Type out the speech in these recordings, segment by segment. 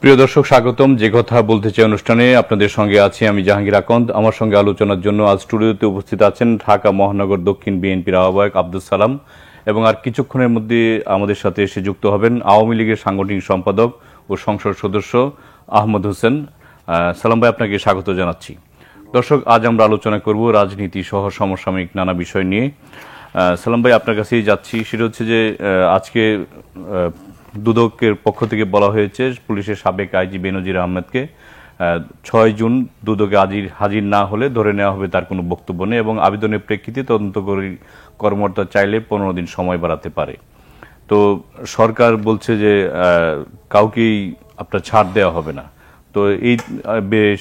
প্রিয় দর্শক, স্বাগতম যে কথা বলতে চাই অনুষ্ঠানে। আপনাদের সঙ্গে আছি আমি জাহাঙ্গীর আকন্দ। আমার সঙ্গে আলোচনার জন্য আজ স্টুডিওতে উপস্থিত আছেন ঢাকা মহানগর দক্ষিণ বিএনপির আহ্বায়ক আব্দুস সালাম, এবং আর কিছুক্ষণের মধ্যে আমাদের সাথে এসে যুক্ত হবেন আওয়ামী লীগের সাংগঠনিক সম্পাদক ও সংসদ সদস্য আহমদ হোসেন। সালাম ভাই, আপনাকে স্বাগত জানাচ্ছি। দর্শক, আজ আমরা আলোচনা করব রাজনীতি সহ সমসাময়িক নানা বিষয় নিয়ে। সালাম ভাই, আপনার কাছেই যাচ্ছি। সেটা হচ্ছে যে আজকে দুদকের পক্ষ থেকে বলা হয়েছে পুলিশের সাবেক আইজি বেনজির আহমেদকে 6 জুন দুদকে হাজির না হলে ধরে নেওয়া হবে তার কোনো বক্তব্য নেই, এবং আবেদনের প্রেক্ষিতে তদন্তকারী কর্মকর্তা চাইলে 15 দিন সময় বাড়াতে পারে। তো সরকার বলছে যে কাউকেই আপনার ছাড় দেওয়া হবে না। তো এই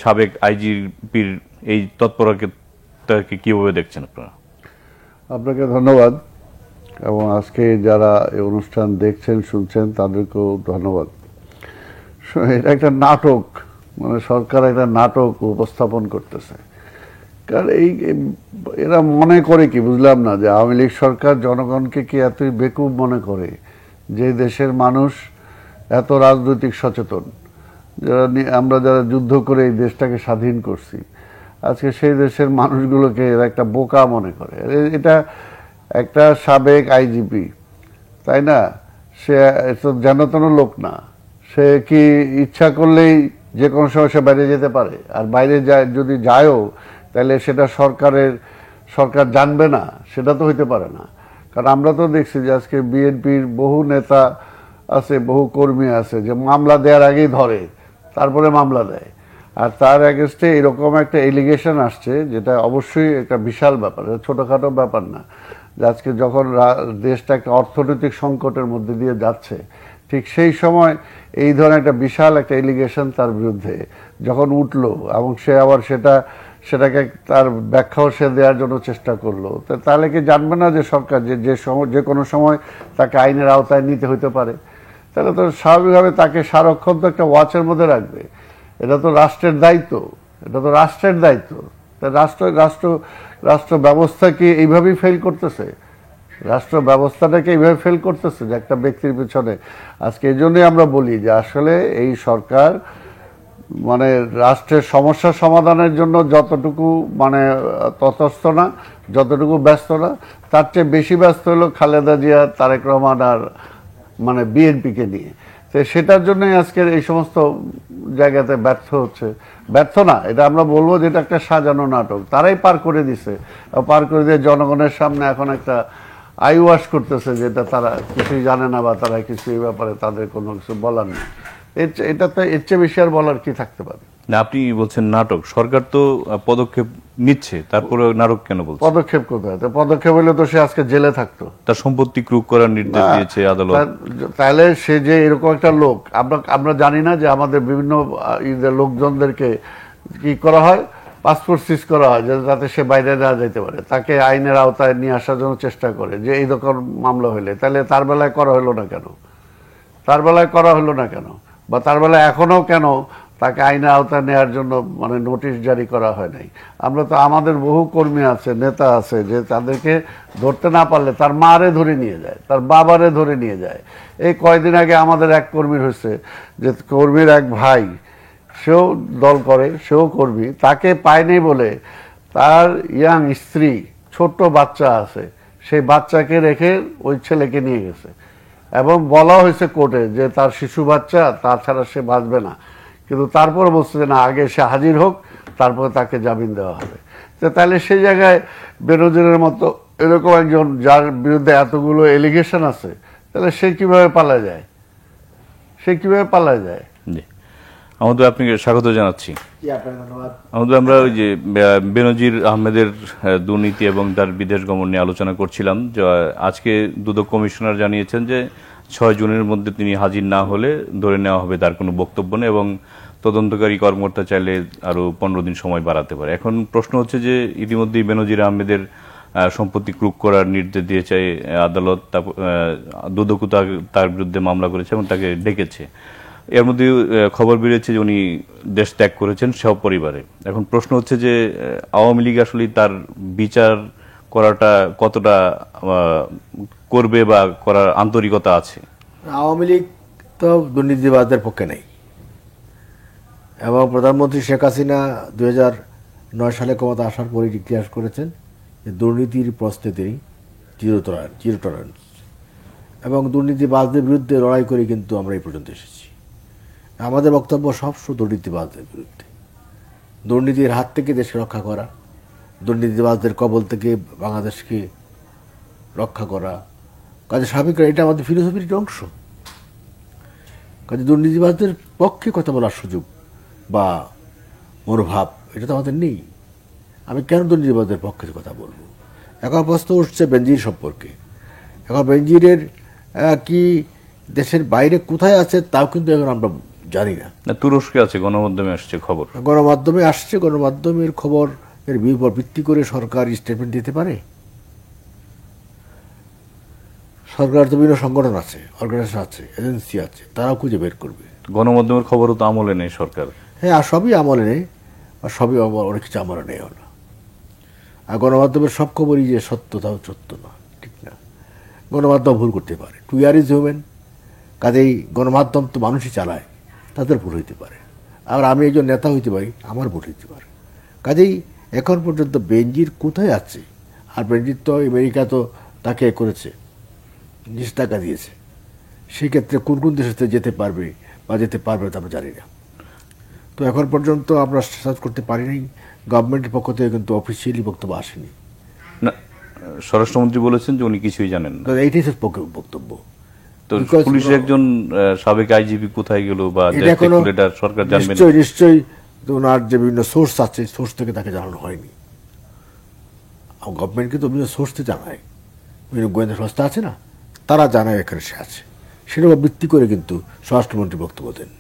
সাবেক আইজিপির এই তৎপরতাকে কিভাবে দেখছেন আপনারা? আপনাকে ধন্যবাদ, এবং আজকে যারা এই অনুষ্ঠান দেখছেন শুনছেন তাদেরকেও ধন্যবাদ। এটা একটা নাটক, মানে সরকার একটা নাটক উপস্থাপন করতেছে। কারণ এরা মনে করে কি বুঝলাম না, যে আওয়ামী লীগ সরকার জনগণকে কি এতই বেকুব মনে করে যে দেশের মানুষ এত রাজনৈতিক সচেতন, আমরা যারা যুদ্ধ করে এই দেশটাকে স্বাধীন করছি, আজকে সেই দেশের মানুষগুলোকে এরা একটা বোকা মনে করে। এটা একটা সাবেক আইজিপি, তাই না? সে যেন তেন লোক না। সে কি ইচ্ছা করলেই যে কোনো সময় সে বাইরে যেতে পারে? আর বাইরে যদি যায়ও, তাহলে সেটা সরকার জানবে না? সেটা তো হইতে পারে না। কারণ আমরা তো দেখছি যে আজকে বিএনপির বহু নেতা আছে, বহু কর্মী আছে যে মামলা দেওয়ার আগেই ধরে, তারপরে মামলা দেয়। আর তার এগেনস্টে এরকম একটা এলিগেশন আসছে, যেটা অবশ্যই একটা বিশাল ব্যাপার, ছোটখাটো ব্যাপার না। আজকে যখন দেশটা একটা অর্থনৈতিক সংকটের মধ্যে দিয়ে যাচ্ছে, ঠিক সেই সময় এই ধরনের একটা বিশাল একটা এলিগেশন তার বিরুদ্ধে যখন উঠলো, এবং সে আবার সেটাকে তার ব্যাখ্যাও সে দেওয়ার জন্য চেষ্টা করলো, তাহলে কি জানবে না যে সরকার যে কোনো সময় তাকে আইনের আওতায় নিতে হইতে পারে? তাহলে তো স্বাভাবিকভাবে তাকে সারাক্ষণ তো একটা ওয়াচের মধ্যে রাখবে। এটা তো রাষ্ট্রের দায়িত্ব, এটা তো রাষ্ট্রের দায়িত্ব। রাষ্ট্র ব্যবস্থা কি এইভাবেই ফেল করতেছে? রাষ্ট্র ব্যবস্থাটাকে এইভাবে ফেল করতেছে যে একটা ব্যক্তির পিছনে। আজকে এই জন্যই আমরা বলি যে আসলে এই সরকার মানে রাষ্ট্রের সমস্যা সমাধানের জন্য যতটুকু মানে ততস্থ না, যতটুকু ব্যস্ত না, তার চেয়ে বেশি ব্যস্ত হলো খালেদা জিয়া, তারেক রহমান আর মানে বিএনপিকে নিয়ে। তো সেটার জন্যই আজকের এই সমস্ত জায়গাতে ব্যর্থ হচ্ছে। ব্যর্থ না, এটা আমরা বলবো যে এটা একটা সাজানো নাটক। তারাই পার করে দিছে, পার করে দিয়ে জনগণের সামনে এখন একটা আই ওয়াশ করতেছে, যেটা তারা কিছুই জানে না, বা তারা কিছু এই ব্যাপারে তাদের কোনো কিছু বলার নেই। এটাতে এর চেয়ে বেশি আর বলার কি থাকতে পারে? না, আপনি বলছেন নাটক, সরকার তো পদক্ষেপ নিচ্ছে, তারপরে নাটক কেন বলছেন? পদক্ষেপ কোথায়? পদক্ষেপ হলে তো সে আজকে জেলে থাকতো। তার সম্পত্তি ক্রুক করার নির্দেশ দিয়েছে আদালত। তাহলে সে যে এরকম একটা লোক, আমরা জানি না যে আমাদের বিভিন্ন লোকজনদেরকে কি করা হয়, পাসপোর্ট সিজ করা হয় যাতে সে বাইরে না যেতে পারে, তাকে আইনের আওতায় নিয়ে আসার জন্য চেষ্টা করে যে এই রকম মামলা হইলে। তাহলে তার বেলায় করা হলো না কেন? বা তার বেলায় এখনো কেন তাকে আইনের আওতায় নেওয়ার জন্য মানে নোটিশ জারি করা হয় নাই? আমরা তো আমাদের বহু কর্মী আছে, নেতা আছে, যে তাদেরকে ধরতে না পারলে তার মারে ধরে নিয়ে যায়, তার বাবারে ধরে নিয়ে যায়। এই কয়দিন আগে আমাদের এক কর্মীর হয়েছে, যে কর্মীর এক ভাই, সেও দল করে, সেও কর্মী, তাকে পায়নি বলে তার ইয়াং স্ত্রী, ছোট্ট বাচ্চা আছে, সেই বাচ্চাকে রেখে ওই ছেলেকে নিয়ে গেছে, এবং বলা হয়েছে কোর্টে যে তার শিশু বাচ্চা, তাছাড়া সে বাঁচবে না। কিন্তু তারপর বলছে যে না, আগে সে হাজির হোক, তারপরে তাকে জামিন দেওয়া হবে। তো তাহলে সেই জায়গায় বেনজিরের মতো এরকম একজন যার বিরুদ্ধে এতগুলো এলিগেশন আছে, তাহলে সে কিভাবে পালায় যায়? জি, আমাদের আপনাকে স্বাগত জানাচ্ছি। আমাদের আমরা ওই যে বেনজির আহমেদের দুর্নীতি এবং তার বিদেশ গমন নিয়ে আলোচনা করছিলাম। আজকে দুদক কমিশনার জানিয়েছেন যে 6 জুনের মধ্যে তিনি হাজির না হলে ধরে নেওয়া হবে তার কোনো বক্তব্য নেই, এবং তদন্তকারী কর্মকর্তা চাইলে আরো 15 দিন সময় বাড়াতে পারে। এখন প্রশ্ন হচ্ছে যে ইতিমধ্যেই বেনজির আহমেদের সম্পত্তি ক্রুক করার নির্দেশ দিয়েছে আদালত, দুদকও তার বিরুদ্ধে মামলা করেছে এবং তাকে ডেকেছে। এর মধ্যে খবর বেরিয়েছে যে উনি দেশ ত্যাগ করেছেন সপরিবারে। এখন প্রশ্ন হচ্ছে যে আওয়ামী লীগ আসলে তার বিচার করাটা কতটা করবে বা করার আন্তরিকতা আছে? আওয়ামী লীগ তো দুর্নীতিবাজদের পক্ষে নেই, এবং প্রধানমন্ত্রী শেখ হাসিনা 2009 সালে ক্ষমতা আসার পরে ডিক্লেয়ার করেছেন যে দুর্নীতির প্রশ্নে তিনি জিরো টলারেন্স, এবং দুর্নীতিবাজদের বিরুদ্ধে লড়াই করে কিন্তু আমরা এই পর্যন্ত এসেছি। আমাদের বক্তব্য সবসময় দুর্নীতিবাজদের বিরুদ্ধে, দুর্নীতির হাত থেকে দেশকে রক্ষা করা, দুর্নীতিবাজদের কবল থেকে বাংলাদেশকে রক্ষা করা। কাজে স্বাভাবিক এটা আমাদের ফিলোসফির একটা অংশ। কাজে দুর্নীতিবাজদের পক্ষে কথা বলার সুযোগ বা মনোভাব এটা তো আমাদের নেই। আমি কেন দুর্নীতিবাজদের পক্ষে কথা বলবো? এখন প্রশ্ন উঠছে বেনজির সম্পর্কে। এখন বেনজিরের কি দেশের বাইরে কোথায় আছে তাও কিন্তু এখন আমরা জানি না। তুরস্কে আছে, গণমাধ্যমে আসছে খবর। গণমাধ্যমে আসছে, গণমাধ্যমের খবর এর উপর ভিত্তি করে সরকার স্টেটমেন্ট দিতে পারে? সরকার তো বিভিন্ন সংগঠন আছে, অর্গানাইজেশন আছে, এজেন্সি আছে, তারাও খুঁজে বের করবে। গণমাধ্যমের খবরও তো আমলে নেই সরকার। হ্যাঁ, আর সবই আমলে নেই, আর সবই অনেক কিছু আমলে নেই হলো। আর গণমাধ্যমের সব খবরই যে সত্য তাও সত্য না, ঠিক না। গণমাধ্যম ভুল করতে পারে, টু আর ইজ হিউম্যান। কাজেই গণমাধ্যম তো মানুষই চালায়, তাদের ভুল হইতে পারে। আর আমি একজন নেতা হইতে পারি, আমার ভুল হইতে পারে। কাজেই এখন পর্যন্ত বেনজির কোথায় আছে? আর বেনজির তো আমেরিকা তো তাকে করেছে, নিষেধাজ্ঞা দিয়েছে। সেক্ষেত্রে কোন কোন দেশে যেতে পারবে বা যেতে পারবে তা আমরা জানি না। তো এখন পর্যন্ত আমরা সার্চ করতে পারি নাই। গভর্নমেন্টের পক্ষ থেকে কিন্তু অফিসিয়ালি বক্তব্য আসেনি। না, স্বরাষ্ট্রমন্ত্রী বলেছেন যে উনি কিছুই জানেন না। তো এইটাই বক্তব্য। তো পুলিশের একজন সাবেক আইজিপি কোথায় গেল বা এটা কোনো সরকার জানবে না? নিশ্চয়ই ওনার যে বিভিন্ন সোর্স আছে, সোর্স থেকে তাকে জানানো হয়নি। গভর্নমেন্টকে তো বিভিন্ন সোর্স থেকে জানায়, বিভিন্ন গোয়েন্দা সংস্থা আছে না, তারা জানায় এখানে সে আছে। সেটার উপর ভিত্তি করে কিন্তু স্বরাষ্ট্রমন্ত্রী বক্তব্য দেন।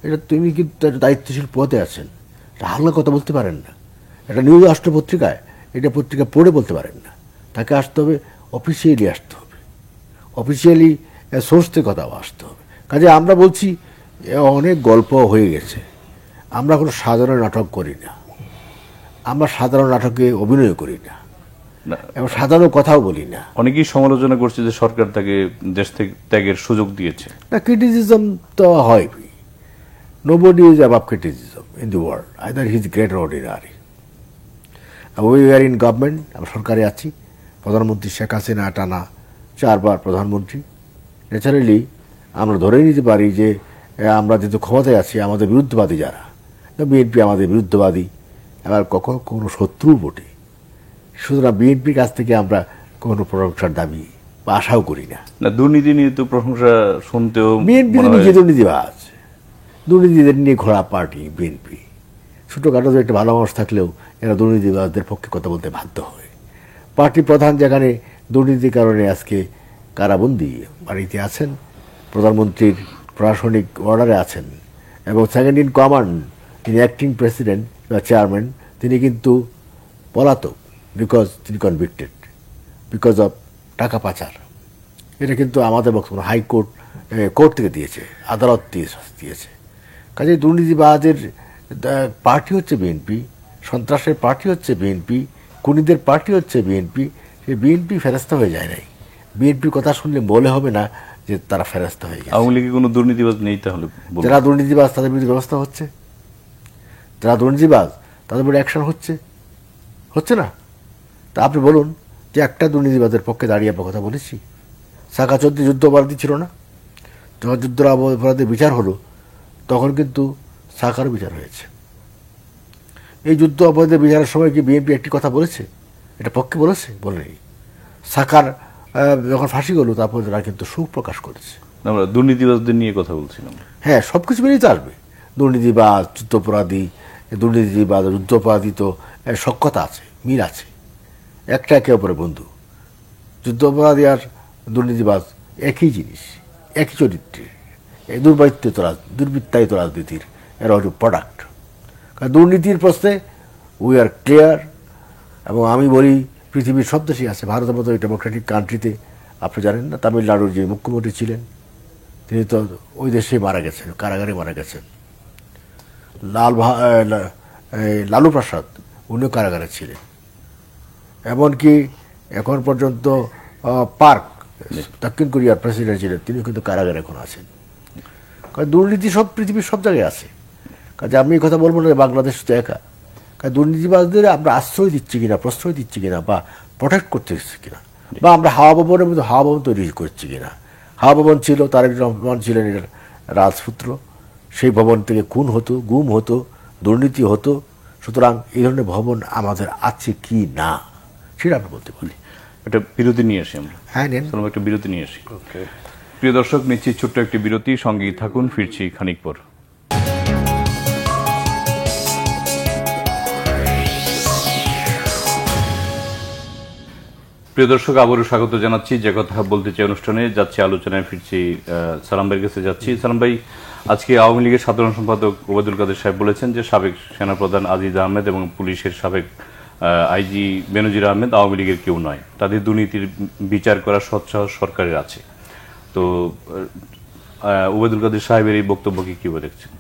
এটা তিনি কিন্তু একটা দায়িত্বশীল পদে আছেন, এটা হালকা কথা বলতে পারেন না। এটা নিউজ রাষ্ট্র পত্রিকায়, এটা পত্রিকা পড়ে বলতে পারেন না। তাকে আসতে হবে, অফিসিয়ালি আসতে হবে, অফিসিয়ালি সোর্স থেকে কথা আসতে হবে। কাজে আমরা বলছি অনেক গল্প হয়ে গেছে, আমরা কোনো সাধারণ নাটক করি না, আমরা সাধারণ নাটকে অভিনয় করি না, এবং সাধারণ কথাও বলি না। অনেকেই সমালোচনা করছে যে সরকার তাকে দেশ থেকে ত্যাগের সুযোগ দিয়েছে। না, ক্রিটিসিজম তো হয়। Nobody is above criticism in the world, either he is great or ordinary. We are in government, আমরা সরকারে আছি। প্রধানমন্ত্রী শেখ হাসিনা টানা 4 বার প্রধানমন্ত্রী। ন্যাচারালি আমরা ধরে নিতে পারি যে আমরা যেহেতু ক্ষমতায় আছি, আমাদের বিরুদ্ধবাদী যারা, বিএনপি আমাদের বিরুদ্ধবাদী, আবার কখনো কোনো শত্রু বটে। সুতরাং বিএনপির কাছ থেকে আমরা কোনো প্রশংসার দাবি বা আশাও করি না। না, দুর্নীতি নিয়ে তো প্রশংসা শুনতেও বিএনপি নিজে দুর্নীতিবাজ, দুর্নীতিদের নিয়ে ঘোরা পার্টি বিএনপি। ছোটোখাটো একটা ভালো মানুষ থাকলেও এরা দুর্নীতিবাজদের পক্ষে কথা বলতে বাধ্য হয়। পার্টি প্রধান যেখানে দুর্নীতির কারণে আজকে কারাবন্দী বাড়িতে আছেন, প্রধানমন্ত্রীর প্রশাসনিক অর্ডারে আছেন, এবং সেকেন্ড ইন কমান্ড তিনি অ্যাক্টিং প্রেসিডেন্ট বা চেয়ারম্যান, তিনি কিন্তু পলাতক, বিকজ তিনি কনভিক্টেড বিকজ অফ টাকা পাচার। এটা কিন্তু আমাদের বক্তব্য, হাইকোর্ট কোর্ট থেকে দিয়েছে, আদালত দিয়েছে। কাজে দুর্নীতিবাজের পার্টি হচ্ছে বিএনপি, সন্ত্রাসের পার্টি হচ্ছে বিএনপি, খুনিদের পার্টি হচ্ছে বিএনপি। সে বিএনপি ফেরস্তা হয়ে যায় নাই। বিএনপির কথা শুনলে বলে হবে না যে তারা ফেরস্তা হয়ে গেছে। আওয়ামী লীগে কোনো দুর্নীতিবাজ নেই তাহলে? যারা দুর্নীতিবাজ তাদের বিরুদ্ধে ব্যবস্থা হচ্ছে, যারা দুর্নীতিবাজ তাদের বিরুদ্ধে অ্যাকশন হচ্ছে না। তা আপনি বলুন যে একটা দুর্নীতিবাদের পক্ষে দাঁড়িয়ে আমরা কথা বলেছি? শাখা 14 যুদ্ধ অপরাধী ছিল না? যখন যুদ্ধ অপরাধের বিচার হলো তখন কিন্তু শাখার বিচার হয়েছে। এই যুদ্ধ অপরাধের বিচারের সময় কি বিএনপি একটি কথা বলেছে? এটা পক্ষে বলেছে? বলেনি। শাখার যখন ফাঁসি হলো তারপর তারা কিন্তু সুখ প্রকাশ করেছে। আমরা দুর্নীতিবাজদের নিয়ে কথা বলছিলাম। হ্যাঁ, সব কিছু মিলিয়ে তো আসবে। দুর্নীতিবাজ, যুদ্ধাপরাধী, দুর্নীতিবাজ, যুদ্ধাপরাধী তো সক্ষতা আছে, মিল আছে, একটা একে অপরের বন্ধু। যুদ্ধাপরাধী আর দুর্নীতিবাজ একই জিনিস, একই চরিত্রের, দুর্বৃত্তায়িত রাজনীতির এরা হচ্ছে প্রোডাক্ট। কারণ দুর্নীতির প্রশ্নে উই আর ক্লিয়ার। এবং আমি বলি পৃথিবীর সব দেশেই আছে। ভারতের মতো ডেমোক্রেটিক কান্ট্রিতে আপনি জানেন না, তামিলনাড়ুর যে মুখ্যমন্ত্রী ছিলেন তিনি তো ওই দেশে মারা গেছেন, কারাগারে মারা গেছেন। লালু প্রসাদ উনিও কারাগারে ছিলেন। এমনকি এখন পর্যন্ত পার্ক, দক্ষিণ কোরিয়ার প্রেসিডেন্ট ছিলেন, তিনি কিন্তু কারাগারে এখন আছেন। কারণ দুর্নীতি সব পৃথিবীর সব জায়গায় আছে। কাজে আমি এই কথা বলবো না যে বাংলাদেশ তো একা, কারণ দুর্নীতিবাজদের আমরা আশ্রয় দিচ্ছি কিনা, প্রশ্রয় দিচ্ছি কিনা, বা প্রোটেক্ট করতে দিচ্ছি কিনা, বা আমরা হাওয়া ভবনের মধ্যে হাওয়া ভবন তৈরি করছি কিনা। হাওয়া ভবন ছিল, তারেক রহমান ছিলেন এটার রাজপুত্র, সেই ভবন থেকে খুন হতো, গুম হতো, দুর্নীতি হতো। সুতরাং এই ধরনের ভবন আমাদের আছে কি না সেটা আমরা বলতে পারি। একটা বিরতি নিয়ে আসি আমরা। হ্যাঁ, নেন। সালাম, একটা বিরতি নিয়ে আসি। প্রিয় দর্শক, নিচ্ছি ছোট্ট একটি বিরতি, সঙ্গেই থাকুন, ফিরছি খানিক পর। প্রিয় দর্শক, আবারও স্বাগত জানাচ্ছি। যে কথা বলতে চাই অনুষ্ঠানে যাচ্ছি, আলোচনায় ফিরছি। সালাম ভাইয়ের কাছে যাচ্ছি। সালাম ভাই, আজকে আওয়ামী লীগের সাধারণ সম্পাদক ওবায়দুল কাদের সাহেব বলেছেন যে সাবেক সেনাপ্রধান আজিজ আহমেদ এবং পুলিশের সাবেক আইজি বেনজির আহমেদ আওয়ামী লীগের কেউ নয়, তাদের দুর্নীতির বিচার করার সৎসাহস সরকারের আছে। তো ওবায়দুল কাদের সাহেবের এই বক্তব্যকে কি দেখছেন?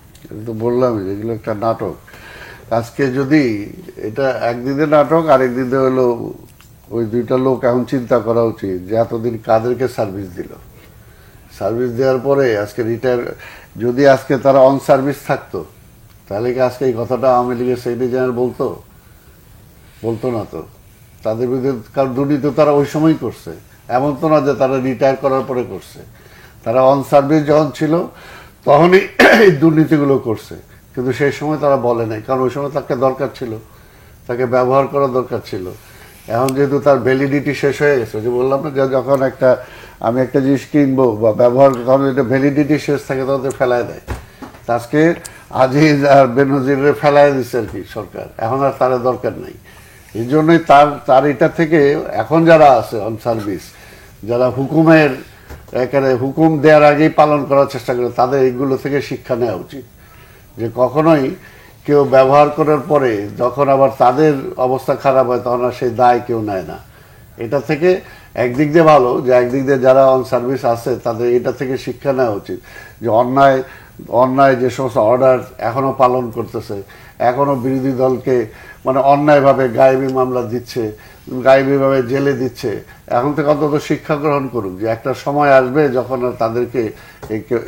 তো বললাম এগুলো একটা নাটক। আজকে যদি এটা একদিকে নাটক, আরেক দিকে হলো ওই দুইটা লোক এখন চিন্তা করা উচিত যে এতদিন কাদেরকে সার্ভিস দিল। সার্ভিস দেওয়ার পরে আজকে রিটায়ার, যদি আজকে তারা অন সার্ভিস থাকতো তাহলে কি আজকে এই কথাটা আওয়ামী লীগের সেক্রেটারি জেনারেল বলতো না তো। তাদের বিরুদ্ধে কারণ দুর্নীতি তারা ওই সময় করছে, এমন তো না যে তারা রিটায়ার করার পরে করছে। তারা অন সার্ভিস যখন ছিল তখনই এই দুর্নীতিগুলো করছে, কিন্তু সেই সময় তারা বলে নাই, কারণ ওই সময় তাকে দরকার ছিল, তাকে ব্যবহার করা দরকার ছিল। এখন যেহেতু তার ভ্যালিডিটি শেষ হয়ে গেছে, যে বললাম না যে যখন আমি একটা জিনিস কিনবো বা ব্যবহার, তখন এটা ভ্যালিডিটি শেষ থাকে তখন ফেলায় দেয়। আজকে আজিজ আর বেনজিরে ফেলায় দিচ্ছে আর কি সরকার, এখন আর তার দরকার নাই। এই জন্যই তার এটা থেকে এখন যারা আছে অন সার্ভিস, যারা হুকুমের এখানে হুকুম দেওয়ার আগেই পালন করার চেষ্টা করে, তাদের এইগুলো থেকে শিক্ষা নেওয়া উচিত যে কখনোই কেউ ব্যবহার করার পরে যখন আবার তাদের অবস্থা খারাপ হয় তখন আর সেই দায় কেউ নেয় না। এটা থেকে একদিক দিয়ে ভালো যে একদিক দিয়ে যারা অন সার্ভিস আছে তাদের এটা থেকে শিক্ষা নেওয়া উচিত যে অন্যায় যে সমস্ত অর্ডার এখনো পালন করতেছে, এখনো বিরোধী দলকে মানে অন্যায়ভাবে গায়েবী মামলা দিচ্ছে, গায়েবীভাবে জেলে দিচ্ছে, এখন থেকে অন্তত শিক্ষা গ্রহণ করুক যে একটা সময় আসবে যখন তাদেরকে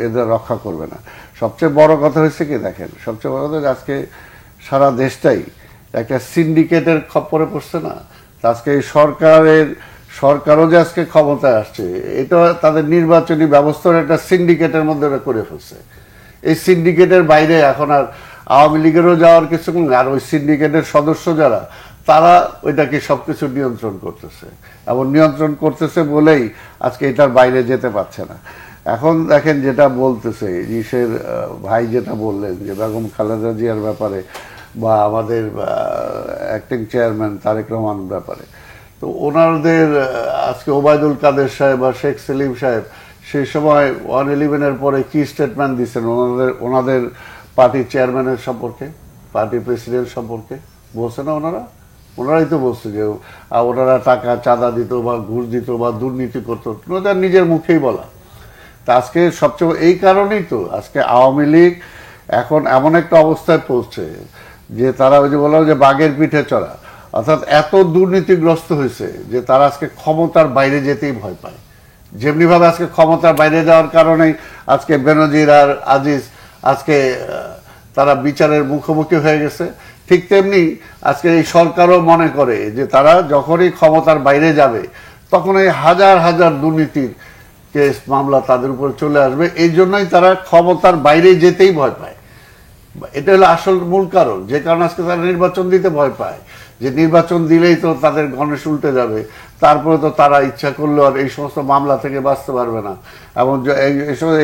এদের রক্ষা করবে না। সবচেয়ে বড় কথা হচ্ছে কি দেখেন, সবচেয়ে বড় কথা আজকে সারা দেশটাই একটা সিন্ডিকেটের খপ্পরে পড়ছে না। আজকে এই সরকারও যে আজকে ক্ষমতায় আসছে, এটা তাদের নির্বাচনী ব্যবস্থার একটা সিন্ডিকেটের মধ্যে করে ফেলছে। এই সিন্ডিকেটের বাইরে এখন আর আওয়ামী লীগেরও যাওয়ার কিছু নেই। আর ওই সিন্ডিকেটের সদস্য যারা, তারা ওইটাকে সবকিছু নিয়ন্ত্রণ করতেছে, এবং নিয়ন্ত্রণ করতেছে বলেই আজকে এটার বাইরে যেতে পারছে না। এখন দেখেন যেটা বলতেছে ইসের ভাই যেটা বললেন যে বেগম খালেদা জিয়ার ব্যাপারে বা আমাদের অ্যাক্টিং চেয়ারম্যান তারেক রহমান ব্যাপারে, তো ওনাদের আজকে ওবায়দুল কাদের সাহেব বা শেখ সেলিম সাহেব সেই সময় 111-এর পরে কি স্টেটমেন্ট দিচ্ছেন ওনাদের পার্টির চেয়ারম্যানের সম্পর্কে, পার্টি প্রেসিডেন্ট সম্পর্কে বলছে না ওনারাই তো বলছে যে ওনারা টাকা চাঁদা দিত বা ঘুষ দিত বা দুর্নীতি করতো, ওনাদের নিজের মুখেই বলা। তা আজকে সবচেয়ে এই কারণেই তো আজকে আওয়ামী লীগ এখন এমন একটা অবস্থায় পৌঁছে যে তারা ওই যে বললাম যে বাঘের পিঠে চড়া, অর্থাৎ এত দুর্নীতিগ্রস্ত হয়েছে যে তারা আজকে ক্ষমতার বাইরে যেতেই ভয় পায়। যেমনিভাবে আজকে ক্ষমতার বাইরে যাওয়ার কারণেই আজকে বেনজির আর আজিজ আজকে তারা বিচারের মুখোমুখি হয়ে গেছে, ঠিক তেমনি আজকে এই সরকারও মনে করে যে তারা যখনই ক্ষমতার বাইরে যাবে তখন এই হাজার হাজার দুর্নীতির কেস মামলা তাদের উপর চলে আসবে। এই জন্যই তারা ক্ষমতার বাইরে যেতেই ভয় পায়। এটা হলো আসল মূল কারণ, যে কারণে আজকে তারা নির্বাচন দিতে ভয় পায়, যে নির্বাচন দিলেই তো তাদের গণেশ উল্টে যাবে, তারপরে তো তারা ইচ্ছা করলেও আর এই সমস্ত মামলা থেকে বাঁচতে পারবে না, এবং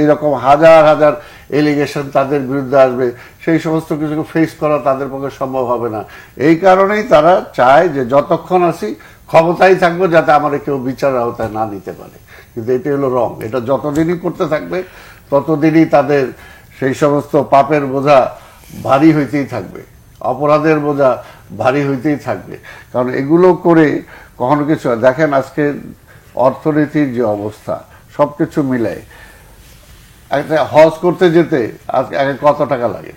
এইরকম হাজার হাজার এলিগেশন তাদের বিরুদ্ধে আসবে, সেই সমস্ত কিছুকে ফেস করা তাদের পক্ষে সম্ভব হবে না। এই কারণেই তারা চায় যে যতক্ষণ আসি ক্ষমতায় থাকবো যাতে আমাদের কেউ বিচার আওতায় না নিতে পারে। কিন্তু এটা হলো রং, এটা যতদিনই করতে থাকবে ততদিনই তাদের সেই সমস্ত পাপের বোঝা ভারী হইতেই থাকবে, অপরাধের বোঝা ভারী হইতেই থাকবে। কারণ এগুলো করে কখনো কিছু দেখেন আজকে অর্থনীতির যে অবস্থা সবকিছু মিলাই একটা হজ করতে যেতে আজকে আগে কত টাকা লাগে।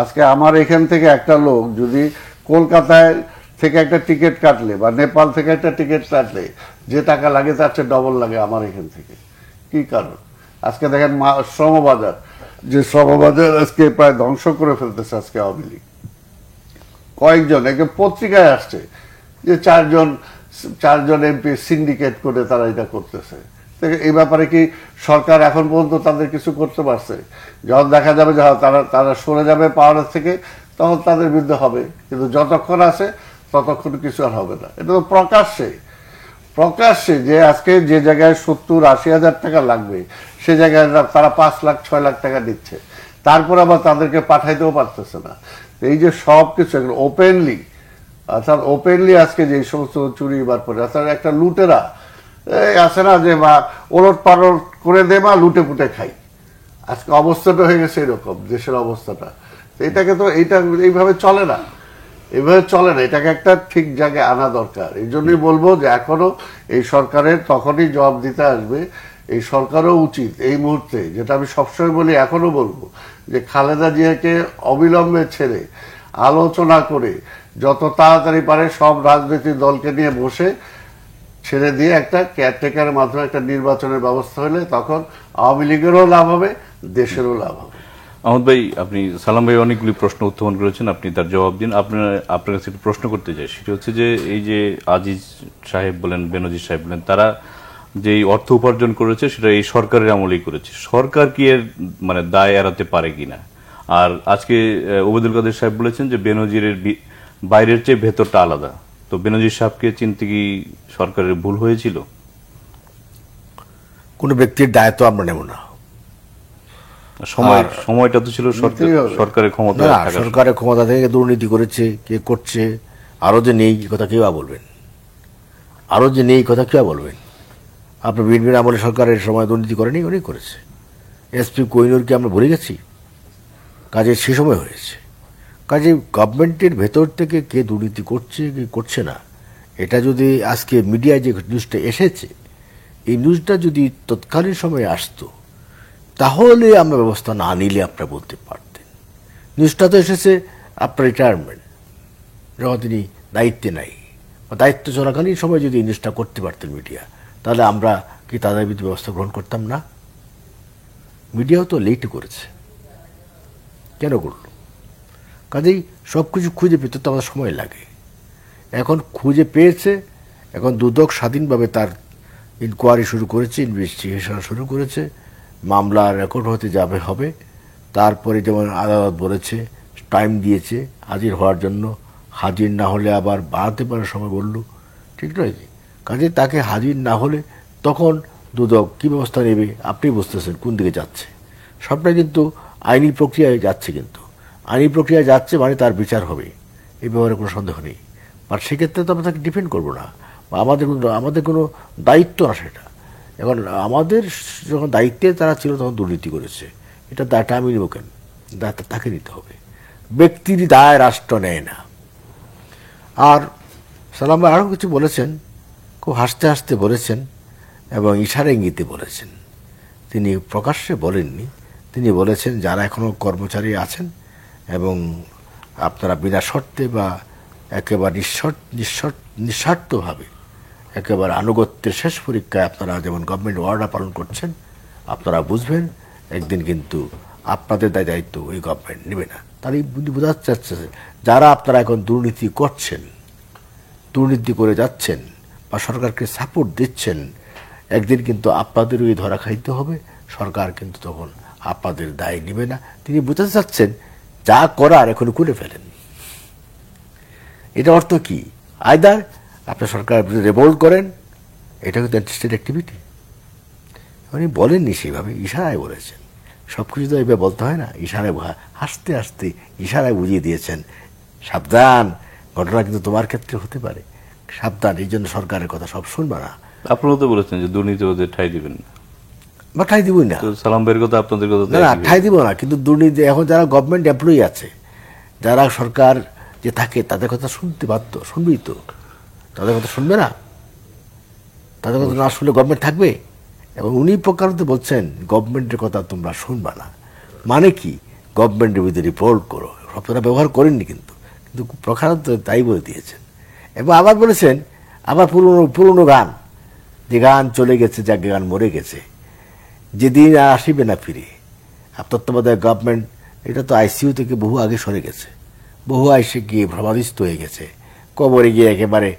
আজকে আমার এখান থেকে একটা লোক যদি কলকাতায় থেকে একটা টিকিট কাটলে বা নেপাল থেকে একটা টিকিট কাটলে যে টাকা লাগে তার চেয়ে ডবল লাগে আমার এখান থেকে। কি কারণ? আজকে দেখেন শ্রমবাজার যে শ্রমবাজার আজকে প্রায় ধ্বংস করে ফেলতেছে আজকে আওয়ামী লীগ। কয়েকজন একটা পত্রিকায় আসছে যে চারজন এমপি সিন্ডিকেট করে তারা এটা করতেছে। এই ব্যাপারে কি সরকার এখন পর্যন্ত তাদের কিছু করতে পারছে? যখন দেখা যাবে যে তারা সরে যাবে পাওয়ার থেকে, তখন তাদের বিরুদ্ধে হবে, কিন্তু যতক্ষণ আছে ততক্ষণ কিছু আর হবে না। এটা তো প্রকাশ্যে যে আজকে যে জায়গায় 70-80 হাজার টাকা লাগবে সে জায়গায় তারা 5 লাখ 6 লাখ টাকা দিচ্ছে, তারপর আবার তাদেরকে পাঠাইতেও পারতেছে না। এই যে সব কিছু ওপেনলি, অর্থাৎ ওপেনলি আজকে যে সমস্ত চুরি বার করে, অর্থাৎ একটা লুটেরা আছে না যে বা ওলট পালট করে দে বা লুটে পুটে খাই, আজকে অবস্থাটা হয়ে গেছে এরকম দেশের অবস্থাটা। এইটাকে তো এইভাবে চলে না, এটাকে একটা ঠিক জায়গায় আনা দরকার। এই জন্যই বলবো যে এখনো এই সরকারের তখনই জবাব দিতে আসবে। এই সরকারও উচিত এই মুহূর্তে, যেটা আমি সবসময় বলি এখনো বলবো, যে খালেদা জিয়াকে অবিলম্বে ছেড়ে আলোচনা করে যত তাড়াতাড়ি পারে সব রাজনৈতিক দলকে নিয়ে বসে ছেড়ে দিয়ে একটা কেয়ারটেকারের মাধ্যমে একটা নির্বাচনের ব্যবস্থা হলে তখন আওয়ামী লীগেরও লাভ হবে, দেশেরও লাভ হবে। আহমদ ভাই, আপনি সালাম ভাই অনেকগুলি প্রশ্ন উত্থাপন করেছেন, আপনি তার জবাব দিন। আপনার কাছে একটু প্রশ্ন করতে চাই, সেটা হচ্ছে যে এই যে আজিজ সাহেব বলেন, বেনজির সাহেব বলেন, তারা যে অর্থ উপার্জন করেছে সেটা এই সরকারের আমলেই করেছে, সরকার কি এর মানে দায় এড়াতে পারে কিনা? আর আজকে ওবায়দুল কাদের সাহেব বলেছেন যে বেনজিরের বাইরের চেয়ে ভেতরটা আলাদা, তো বেনজির সাহেবকে চিনতে কি সরকারের ভুল হয়েছিল? কোনো ব্যক্তির দায়িত্ব আমরা নেব না। সময়টা তো ছিল সরকারের ক্ষমতা, সরকারের ক্ষমতা থেকে দুর্নীতি করেছে, কে করছে, আরো যে নেই কথা কেউ বলবেন, আপনি বিএনপির আমলে সরকারের সময় দুর্নীতি করেনি, উনি করেছে। এসপি কোহিনুরকে আমরা ভুলে গেছি? কাজে সে সময় হয়েছে। কাজে গভর্নমেন্টের ভেতর থেকে কে দুর্নীতি করছে কি করছে না, এটা যদি আজকে মিডিয়ায় যে নিউজটা এসেছে, এই নিউজটা যদি তৎকালীন সময়ে আসতো তাহলে আমরা ব্যবস্থা না নিলে আপনারা বলতে পারতেন। নিউজটা তো এসেছে আপনার রিটায়ারমেন্ট, যখন তিনি দায়িত্বে নাই, দায়িত্ব চলাকালীন সময় যদি এই নিউজটা করতে পারতেন মিডিয়া, তাহলে আমরা কি তাদের বিরুদ্ধে ব্যবস্থা গ্রহণ করতাম না? মিডিয়াও তো লেট করেছে, কেন করলো? কাজেই সব কিছু খুঁজে পেতে তো আমাদের সময় লাগে। এখন খুঁজে পেয়েছে, এখন দুদক স্বাধীনভাবে তার ইনকোয়ারি শুরু করেছে, ইনভেস্টিগেশন শুরু করেছে, মামলা রেকর্ড হতে যাবে হবে। তারপরে যেমন আদালত বলেছে, টাইম দিয়েছে হাজির হওয়ার জন্য, হাজির না হলে আবার বাড়াতে পারে সময় বলল, ঠিক নয় কি? কাজে তাকে হাজির না হলে তখন দুদক কী ব্যবস্থা নেবে আপনি বুঝতেছেন কোন দিকে যাচ্ছে। সবটা কিন্তু আইনি প্রক্রিয়ায় যাচ্ছে, কিন্তু আইনি প্রক্রিয়ায় যাচ্ছে মানে তার বিচার হবে, এই ব্যাপারে কোনো সন্দেহ নেই। আর সেক্ষেত্রে তো আমরা তাকে ডিপেন্ড করবো না, বা আমাদের কোনো দায়িত্ব না সেটা। এখন আমাদের যখন দায়িত্বে তারা ছিল তখন দুর্নীতি করেছে, এটা দায়টা আমি নেব কেন? দায়টা তাকে নিতে হবে, ব্যক্তির দায় রাষ্ট্র নেয় না। আর সালাম ভাই আরও কিছু বলেছেন, খুব হাসতে হাসতে বলেছেন এবং ইশারা ইঙ্গিতে বলেছেন। তিনি প্রকাশ্যে বলেননি, তিনি বলেছেন যারা এখনও কর্মচারী আছেন এবং আপনারা বিনা শর্তে বা একেবারে নিঃস্বার্থভাবে একেবারে আনুগত্যের শেষ পরীক্ষায় আপনারা যেমন গভর্নমেন্ট অর্ডার পালন করছেন, আপনারা বুঝবেন একদিন কিন্তু আপনাদের দায়িত্ব ওই গভর্নমেন্ট নেবে না। তাহলে বোঝাতে চাচ্ছে যারা আপনারা এখন দুর্নীতি করছেন, দুর্নীতি করে যাচ্ছেন বা সরকারকে সাপোর্ট দিচ্ছেন, একদিন কিন্তু আপনাদেরই ধরা খাইতে হবে, সরকার কিন্তু তখন আপনাদের দায় নেবে না। তিনি বোঝাতে চাচ্ছেন যা করার এখন করে ফেলেন। এটা অর্থ কি? আইদার আপনি সরকারের বিরুদ্ধে রেভোল্ট করেন, এটা কিন্তু অ্যান্টিস্টেট অ্যাক্টিভিটি। উনি বলেননি সেভাবে, ইশারায় বলেছেন। সব কিছু তো এইভাবে বলতে হয় না, ইশারায় হাসতে হাসতে ইশারায় বুঝিয়ে দিয়েছেন সাবধান, ঘটনা কিন্তু তোমার ক্ষেত্রে হতে পারে, সাবধান। এই জন্য সরকারের কথা সব শুনবা না। আপনারা তো বলেছেন যে দুর্নীতিবাদের ঠাঁই দিবেন না, বা ঠাঁই দিবই না। সালাম ভাইয়ের কথা আপনাদের কথা না, ঠাঁই দিব না, কিন্তু দুর্নীতি এখন যারা গভর্নমেন্ট এমপ্লয়ি আছে, যারা সরকার যে থাকে তাদের কথা শুনতে বাধ্য, শুনবেই তো। তাদের কথা শুনবে না? তাদের কথা না শুনলে গভর্নমেন্ট থাকবে? এবং উনি প্রকারত বলছেন গভর্নমেন্টের কথা তোমরা শুনবা না, মানে কি গভর্নমেন্টের বিরুদ্ধে রিপোর্ট করো। শব্দটা ব্যবহার করেননি, কিন্তু কিন্তু প্রকারত তাই বলে দিয়েছেন। এবং আবার বলেছেন, আবার পুরনো গান, যে গান চলে গেছে, যে গান মরে গেছে, যেদিন আর আসিবে না ফিরে, আর তত্ত্বাবধায়ক গভর্নমেন্ট এটা তো আইসিইউ থেকে বহু আগে সরে গেছে, বহু আইসে গিয়ে ভ্রমাদিস্ত হয়ে গেছে, কবরে গিয়ে একেবারে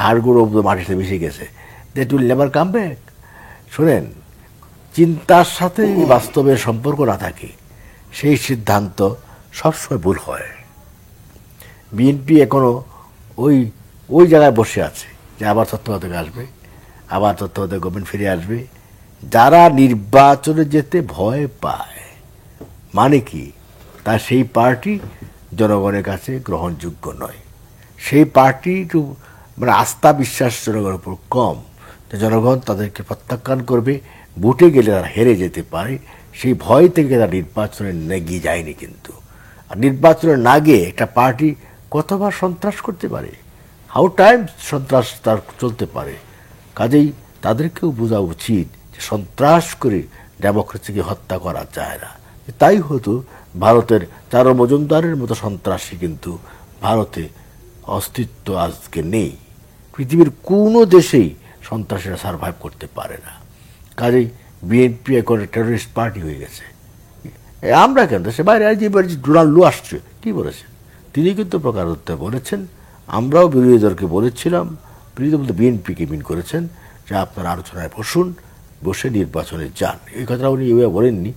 হাড়গুড়ো মাটিতে মিশে গেছে। That will never come back. শোনেন, চিন্তার সাথে বাস্তবের সম্পর্ক না থাকে সেই সিদ্ধান্ত সবসময় ভুল হয়। বিএনপি এখনো ওই ওই জায়গায় বসে আছে যে আবার তত্ত্বাবধায়ক আসবে, আবার তত্ত্বাবধায়ক গভর্নমেন্ট ফিরে আসবে। যারা নির্বাচনে যেতে ভয় পায় মানে কি, তা সেই পার্টি জনগণের কাছে গ্রহণযোগ্য নয়। সেই পার্টি মানে আস্থা বিশ্বাস জনগণের উপর কম, যে জনগণ তাদেরকে প্রত্যাখ্যান করবে, ভোটে গেলে তারা হেরে যেতে পারে, সেই ভয় থেকে তারা নির্বাচনে গিয়ে যায়নি। কিন্তু আর নির্বাচনে না গিয়ে একটা পার্টি কতবার সন্ত্রাস করতে পারে, হাউ টাইম সন্ত্রাস তার চলতে পারে। কাজেই তাদেরকেও বোঝা উচিত যে সন্ত্রাস করে ডেমোক্রেসিকে হত্যা করা যায় না। তাই হয়তো ভারতের চারু মজুমদারের মতো সন্ত্রাসী কিন্তু ভারতে অস্তিত্ব আজকে নেই। পৃথিবীর কোনো দেশেই সন্ত্রাসীরা সার্ভাইভ করতে পারে না। কাজেই বিএনপি এখন টেররিস্ট পার্টি হয়ে গেছে। আমরা কেন, দেশে বাইরে ডোনাল্ড লু আসছে, কী বলেছেন তিনি কিন্তু প্রকারোত্তর বলেছেন। আমরাও বিরোধী দলকে বলেছিলাম, বিরোধী বলতে বিএনপিকে মিন করেছেন, যে আপনারা আলোচনায় বসে নির্বাচনে যান। এই কথাটা উনি এভাবে বলেননি,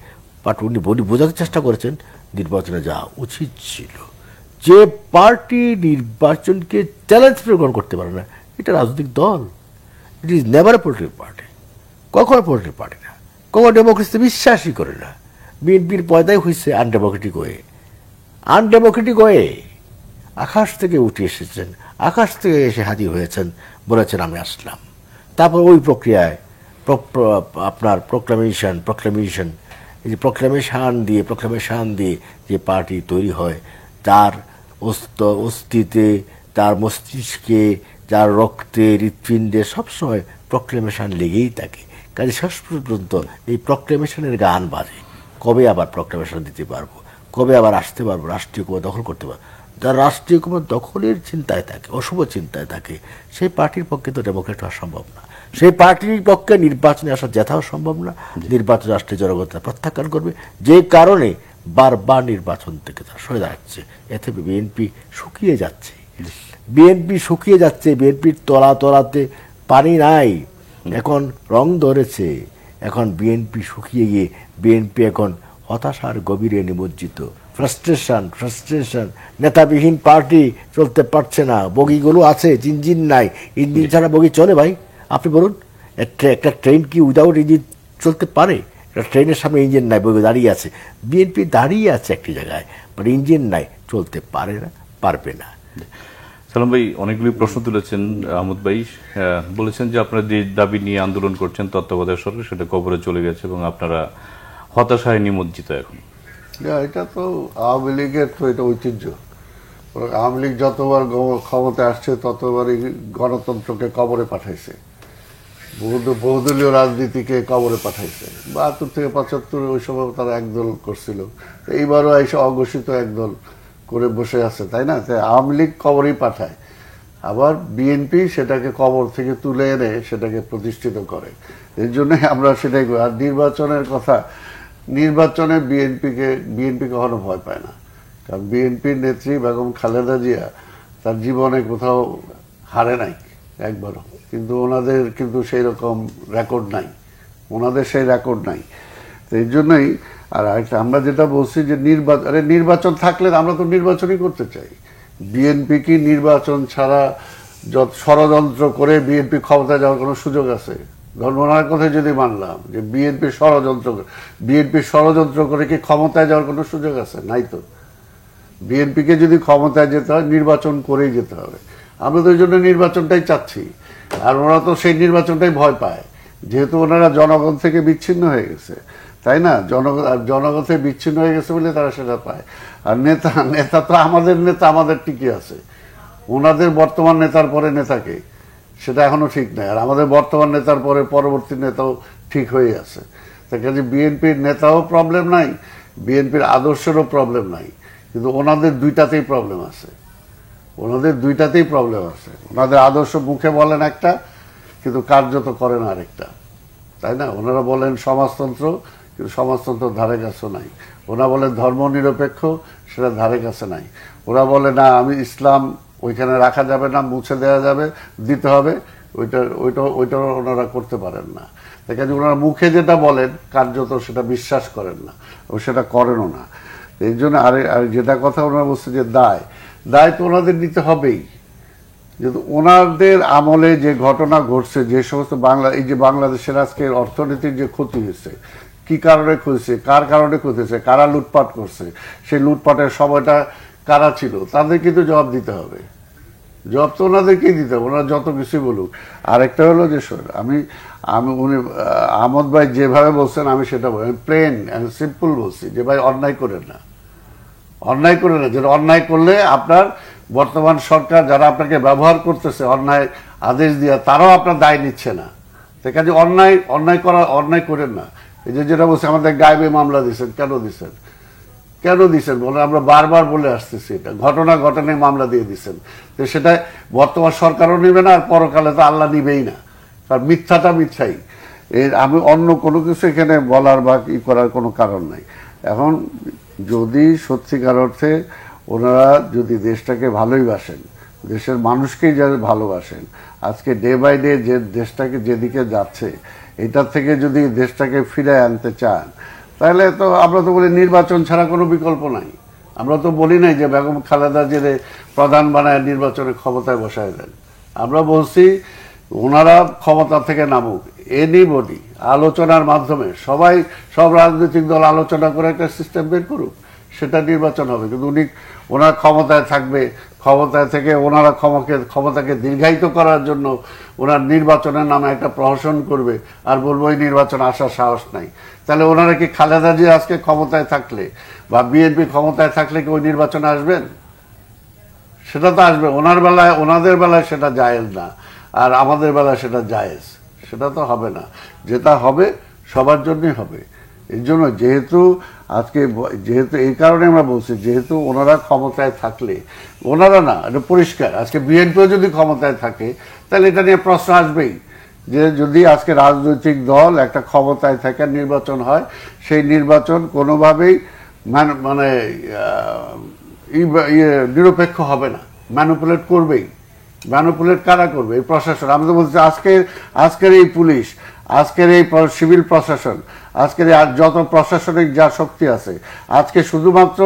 বাট উনি বোঝাতে চেষ্টা করেছেন নির্বাচনে যাওয়া উচিত ছিল। যে পার্টি নির্বাচনকে চ্যালেঞ্জ গ্রহণ করতে পারে না, এটা রাজনৈতিক দল। It is never a political party, কখনো পলিটিক্যাল পার্টি না, কখনো ডেমোক্রেসিতে বিশ্বাসই করে না। বিএনপির পয়দাই হয়েছে আনডেমোক্রেটিক ওয়ে, আনডেমোক্রেটিক ওয়ে। আকাশ থেকে উঠে এসেছেন, আকাশ থেকে এসে হাজির হয়েছেন, বলেছেন আমি আসলাম। তারপর ওই প্রক্রিয়ায় আপনার প্রোক্লামেশন এই যে প্রোক্লামেশন দিয়ে যে পার্টি তৈরি হয়, তার অস্থিতে, তার মস্তিষ্কে, যার রক্তে, হৃৎপিণ্ডে সবসময় প্রোক্লামেশন লেগেই থাকে। কাজে শেষ পর্যন্ত এই প্রোক্লামেশনের গান বাজে। কবে আবার প্রোক্লামেশন দিতে পারবো, কবে আবার আসতে পারবো, রাষ্ট্রীয় ক্ষমতা দখল করতে পারবো। যারা রাষ্ট্রীয় ক্ষমতা দখলের চিন্তায় থাকে, অশুভ চিন্তায় থাকে, সেই পার্টির পক্ষে তো ডেমোক্রেট হওয়া সম্ভব না। সেই পার্টির পক্ষে নির্বাচনে আসা যেথাও সম্ভব না। নির্বাচন রাষ্ট্রীয় জনগণ প্রত্যাখ্যান করবে, যে কারণে বারবার নির্বাচন থেকে তারা সরে দাঁড়াচ্ছে। এতে বিএনপি শুকিয়ে যাচ্ছে, বিএনপির তলাতে পানি নাই, এখন রং ধরেছে। এখন বিএনপি শুকিয়ে গিয়ে বিএনপি এখন হতাশার গভীরে নিমজ্জিত। ফ্রাস্ট্রেশন, নেতাবিহীন পার্টি, চলতে পারছে না। বগিগুলো আছে, ইঞ্জিন নাই। ইঞ্জিন ছাড়া বগি চলে ভাই? আপনি বলুন, একটা ট্রেন কি উইদাউট ইঞ্জিন চলতে পারে? একটা ট্রেনের সামনে ইঞ্জিন নাই, বগি দাঁড়িয়ে আছে। বিএনপি দাঁড়িয়ে আছে একটি জায়গায়, বাট ইঞ্জিন নাই, চলতে পারে না, পারবে না। সালাম ভাই, অনেকগুলি প্রশ্ন তুলেছেন। আহমদ ভাই বলেছেন যে আপনারা যে দাবি নিয়ে আন্দোলন করছেন তত্ত্বাবধায়ক সরকার, সেটা কবরে চলে গেছে এবং আপনারা হতাশায় নিমজ্জিত এখন। এটা তো আওয়ামী লীগের তো এটা ঐতিহ্য। আওয়ামী লীগ যতবার ক্ষমতায় আসছে ততবারই গণতন্ত্রকে কবরে পাঠাইছে, বহুদলীয় রাজনীতিকে কবরে পাঠাইছে। ৭২ থেকে ৭৫ ওই সময় তারা একদল করছিল, এইবারও এসে অঘোষিত একদল করে বসে আছে, তাই না? তাই আওয়ামী লীগ কবরেই পাঠায়, আবার বিএনপি সেটাকে কবর থেকে তুলে এনে সেটাকে প্রতিষ্ঠিত করে। এর জন্যই আমরা সেটাই করি। আর নির্বাচনের কথা, নির্বাচনে বিএনপি কখনো ভয় পায় না, কারণ বিএনপির নেত্রী বেগম খালেদা জিয়া তার জীবনে কোথাও হারে নাই একবারও, কিন্তু ওনাদের কিন্তু সেই রকম রেকর্ড নাই, সেই রেকর্ড নাই। তো এই জন্যই আর আমরা যেটা বলছি যে নির্বাচন থাকলে আমরা তো নির্বাচনই করতে চাই। বিএনপি কি নির্বাচন ছাড়া ষড়যন্ত্র করে বিএনপি ক্ষমতায় যাওয়ার কোনো সুযোগ আছে? ধর্মনার কথা যদি মানলাম যে বিএনপি ষড়যন্ত্র করে কি ক্ষমতায় যাওয়ার কোনো সুযোগ আছে? নাই তো। বিএনপিকে যদি ক্ষমতায় যেতে হয় নির্বাচন করেই যেতে হবে। আমরা তো ওই জন্য নির্বাচনটাই চাচ্ছি, আর ওরা তো সেই নির্বাচনটাই ভয় পায়, যেহেতু ওনারা জনগণ থেকে বিচ্ছিন্ন হয়ে গেছে, তাই না? জনগণ থেকে বিচ্ছিন্ন হয়ে গেছে বলে তারা সেটা পায়। আর নেতা তো আমাদের নেতা, আমাদের টিকে আছে। ওনাদের বর্তমান নেতার পরে নেতাকে, সেটা এখনো ঠিক নাই। আর আমাদের বর্তমান নেতার পরে পরবর্তী নেতাও ঠিক হয়ে আছে। তার কাছে বিএনপির নেতাও প্রবলেম নাই, বিএনপির আদর্শেরও প্রবলেম নাই, কিন্তু ওনাদের দুইটাতেই প্রবলেম আছে। ওনাদের আদর্শ মুখে বলেন একটা, কিন্তু কার্যত করেন আরেকটা, তাই না? ওনারা বলেন সমাজতন্ত্র, কিন্তু সমাজতন্ত্র ধারে কাছেও নাই। ওরা বলে ধর্ম নিরপেক্ষ, সেটা ধারে কাছে নাই। ওরা বলে না আমি ইসলাম ওইখানে রাখা যাবে না, মুছে দেওয়া যাবে, দিতে হবে, ওইটা ওনারা করতে পারেন না। তাই কাজে ওনারা মুখে যেটা বলেন কার্যত সেটা বিশ্বাস করেন না, ও সেটা করেনও না। এই জন্য আর যেটা কথা ওনারা বলছে যে দায় তো ওনাদের নিতে হবেই। যেহেতু ওনাদের আমলে যে ঘটনা ঘটছে, যে সমস্ত এই যে বাংলাদেশের আজকে অর্থনীতির যে ক্ষতি হয়েছে, কি কারণে ক্ষতি, কার কারণে ক্ষতি হয়েছে, কারা লুটপাট করছে, সেই লুটপাটের সময়টা কারা ছিল, তাদের কিন্তু জবাব দিতে হবে। জবাব তো ওনাদেরকেই দিতে হবে, ওনারা যত কিছুই বলুক। আরেকটা হলো যে আমি উনি আহমদ ভাই যেভাবে বলছেন আমি সেটা বলি, আমি প্লেন অ্যান্ড সিম্পল বলছি যে ভাই অন্যায় করেন না, অন্যায় করে না। যেটা অন্যায় করলে আপনার বর্তমান সরকার যারা আপনাকে ব্যবহার করতেছে অন্যায় আদেশ দিয়ে, তারাও আপনার দায় নিচ্ছে না। তাই কাজে অন্যায় করেন না। এই যে যেটা বলছে আমাদের গায়েবে মামলা দিচ্ছেন, কেন দিচ্ছেন বলে আমরা বারবার বলে আসতেছি, এটা ঘটনায় মামলা দিয়ে দিচ্ছেন। তো সেটা বর্তমান সরকারও নেবে না, আর পরকালে তো আল্লাহ নিবেই না, কারণ মিথ্যাটা মিথ্যাই। আমি অন্য কোনো কিছু এখানে বলার বা ই করার কোনো কারণ নাই। এখন যদি সত্যিকার অর্থে ওনারা যদি দেশটাকে ভালোই বাসেন, দেশের মানুষকেই যারা ভালোবাসেন, আজকে ডে বাই ডে যে দেশটাকে যেদিকে যাচ্ছে, এটার থেকে যদি দেশটাকে ফিরে আনতে চান, তাহলে তো আমরা তো বলি নির্বাচন ছাড়া কোনো বিকল্প নাই। আমরা তো বলি নাই যে বেগম খালেদা জিয়ারে প্রধান বানায় নির্বাচনের ক্ষমতায় বসায় দেন। আমরা বলছি ওনারা ক্ষমতা থেকে নামুক, এনিবডি আলোচনার মাধ্যমে সব রাজনৈতিক দল আলোচনা করে একটা সিস্টেম বের করুক, সেটা নির্বাচন হবে। কিন্তু ওনার ক্ষমতায় থাকবে, ক্ষমতায় থেকে ওনারা ক্ষমতাকে দীর্ঘায়িত করার জন্য ওনার নির্বাচনের নামে একটা প্রহসন করবে, আর বলবো এই নির্বাচন আসার সাহস নাই। তাহলে ওনারা কি খালেদা জিয়া আজকে ক্ষমতায় থাকলে বা বিএনপি ক্ষমতায় থাকলে কি ওই নির্বাচনে আসবেন? সেটা তো আসবে। ওনাদের বেলায় সেটা জায়েজ না, আর আমাদের বেলায় সেটা জায়েজ। সেটা তো হবে না। যেটা হবে সবার জন্যই হবে। এর জন্য যেহেতু এই কারণে আমরা বলছি, যেহেতু ওনারা ক্ষমতায় থাকলে, ওনারা না, এটা পরিষ্কার, আজকে বিএনপিও যদি ক্ষমতায় থাকে তাহলে এটা নিয়ে প্রশ্ন আসবেই যে যদি আজকে রাজনৈতিক দল একটা ক্ষমতায় থাকার নির্বাচন হয়, সেই নির্বাচন কোনোভাবেই মানে নিরপেক্ষ হবে না, ম্যানিপুলেট করবেই। ম্যানিপুলেট কারা করবে? এই প্রশাসন। আমি তো বলছি আজকের এই পুলিশ, আজকের এই সিভিল প্রশাসন, আজকের যত প্রশাসনিক যা শক্তি আছে, আজকে শুধুমাত্র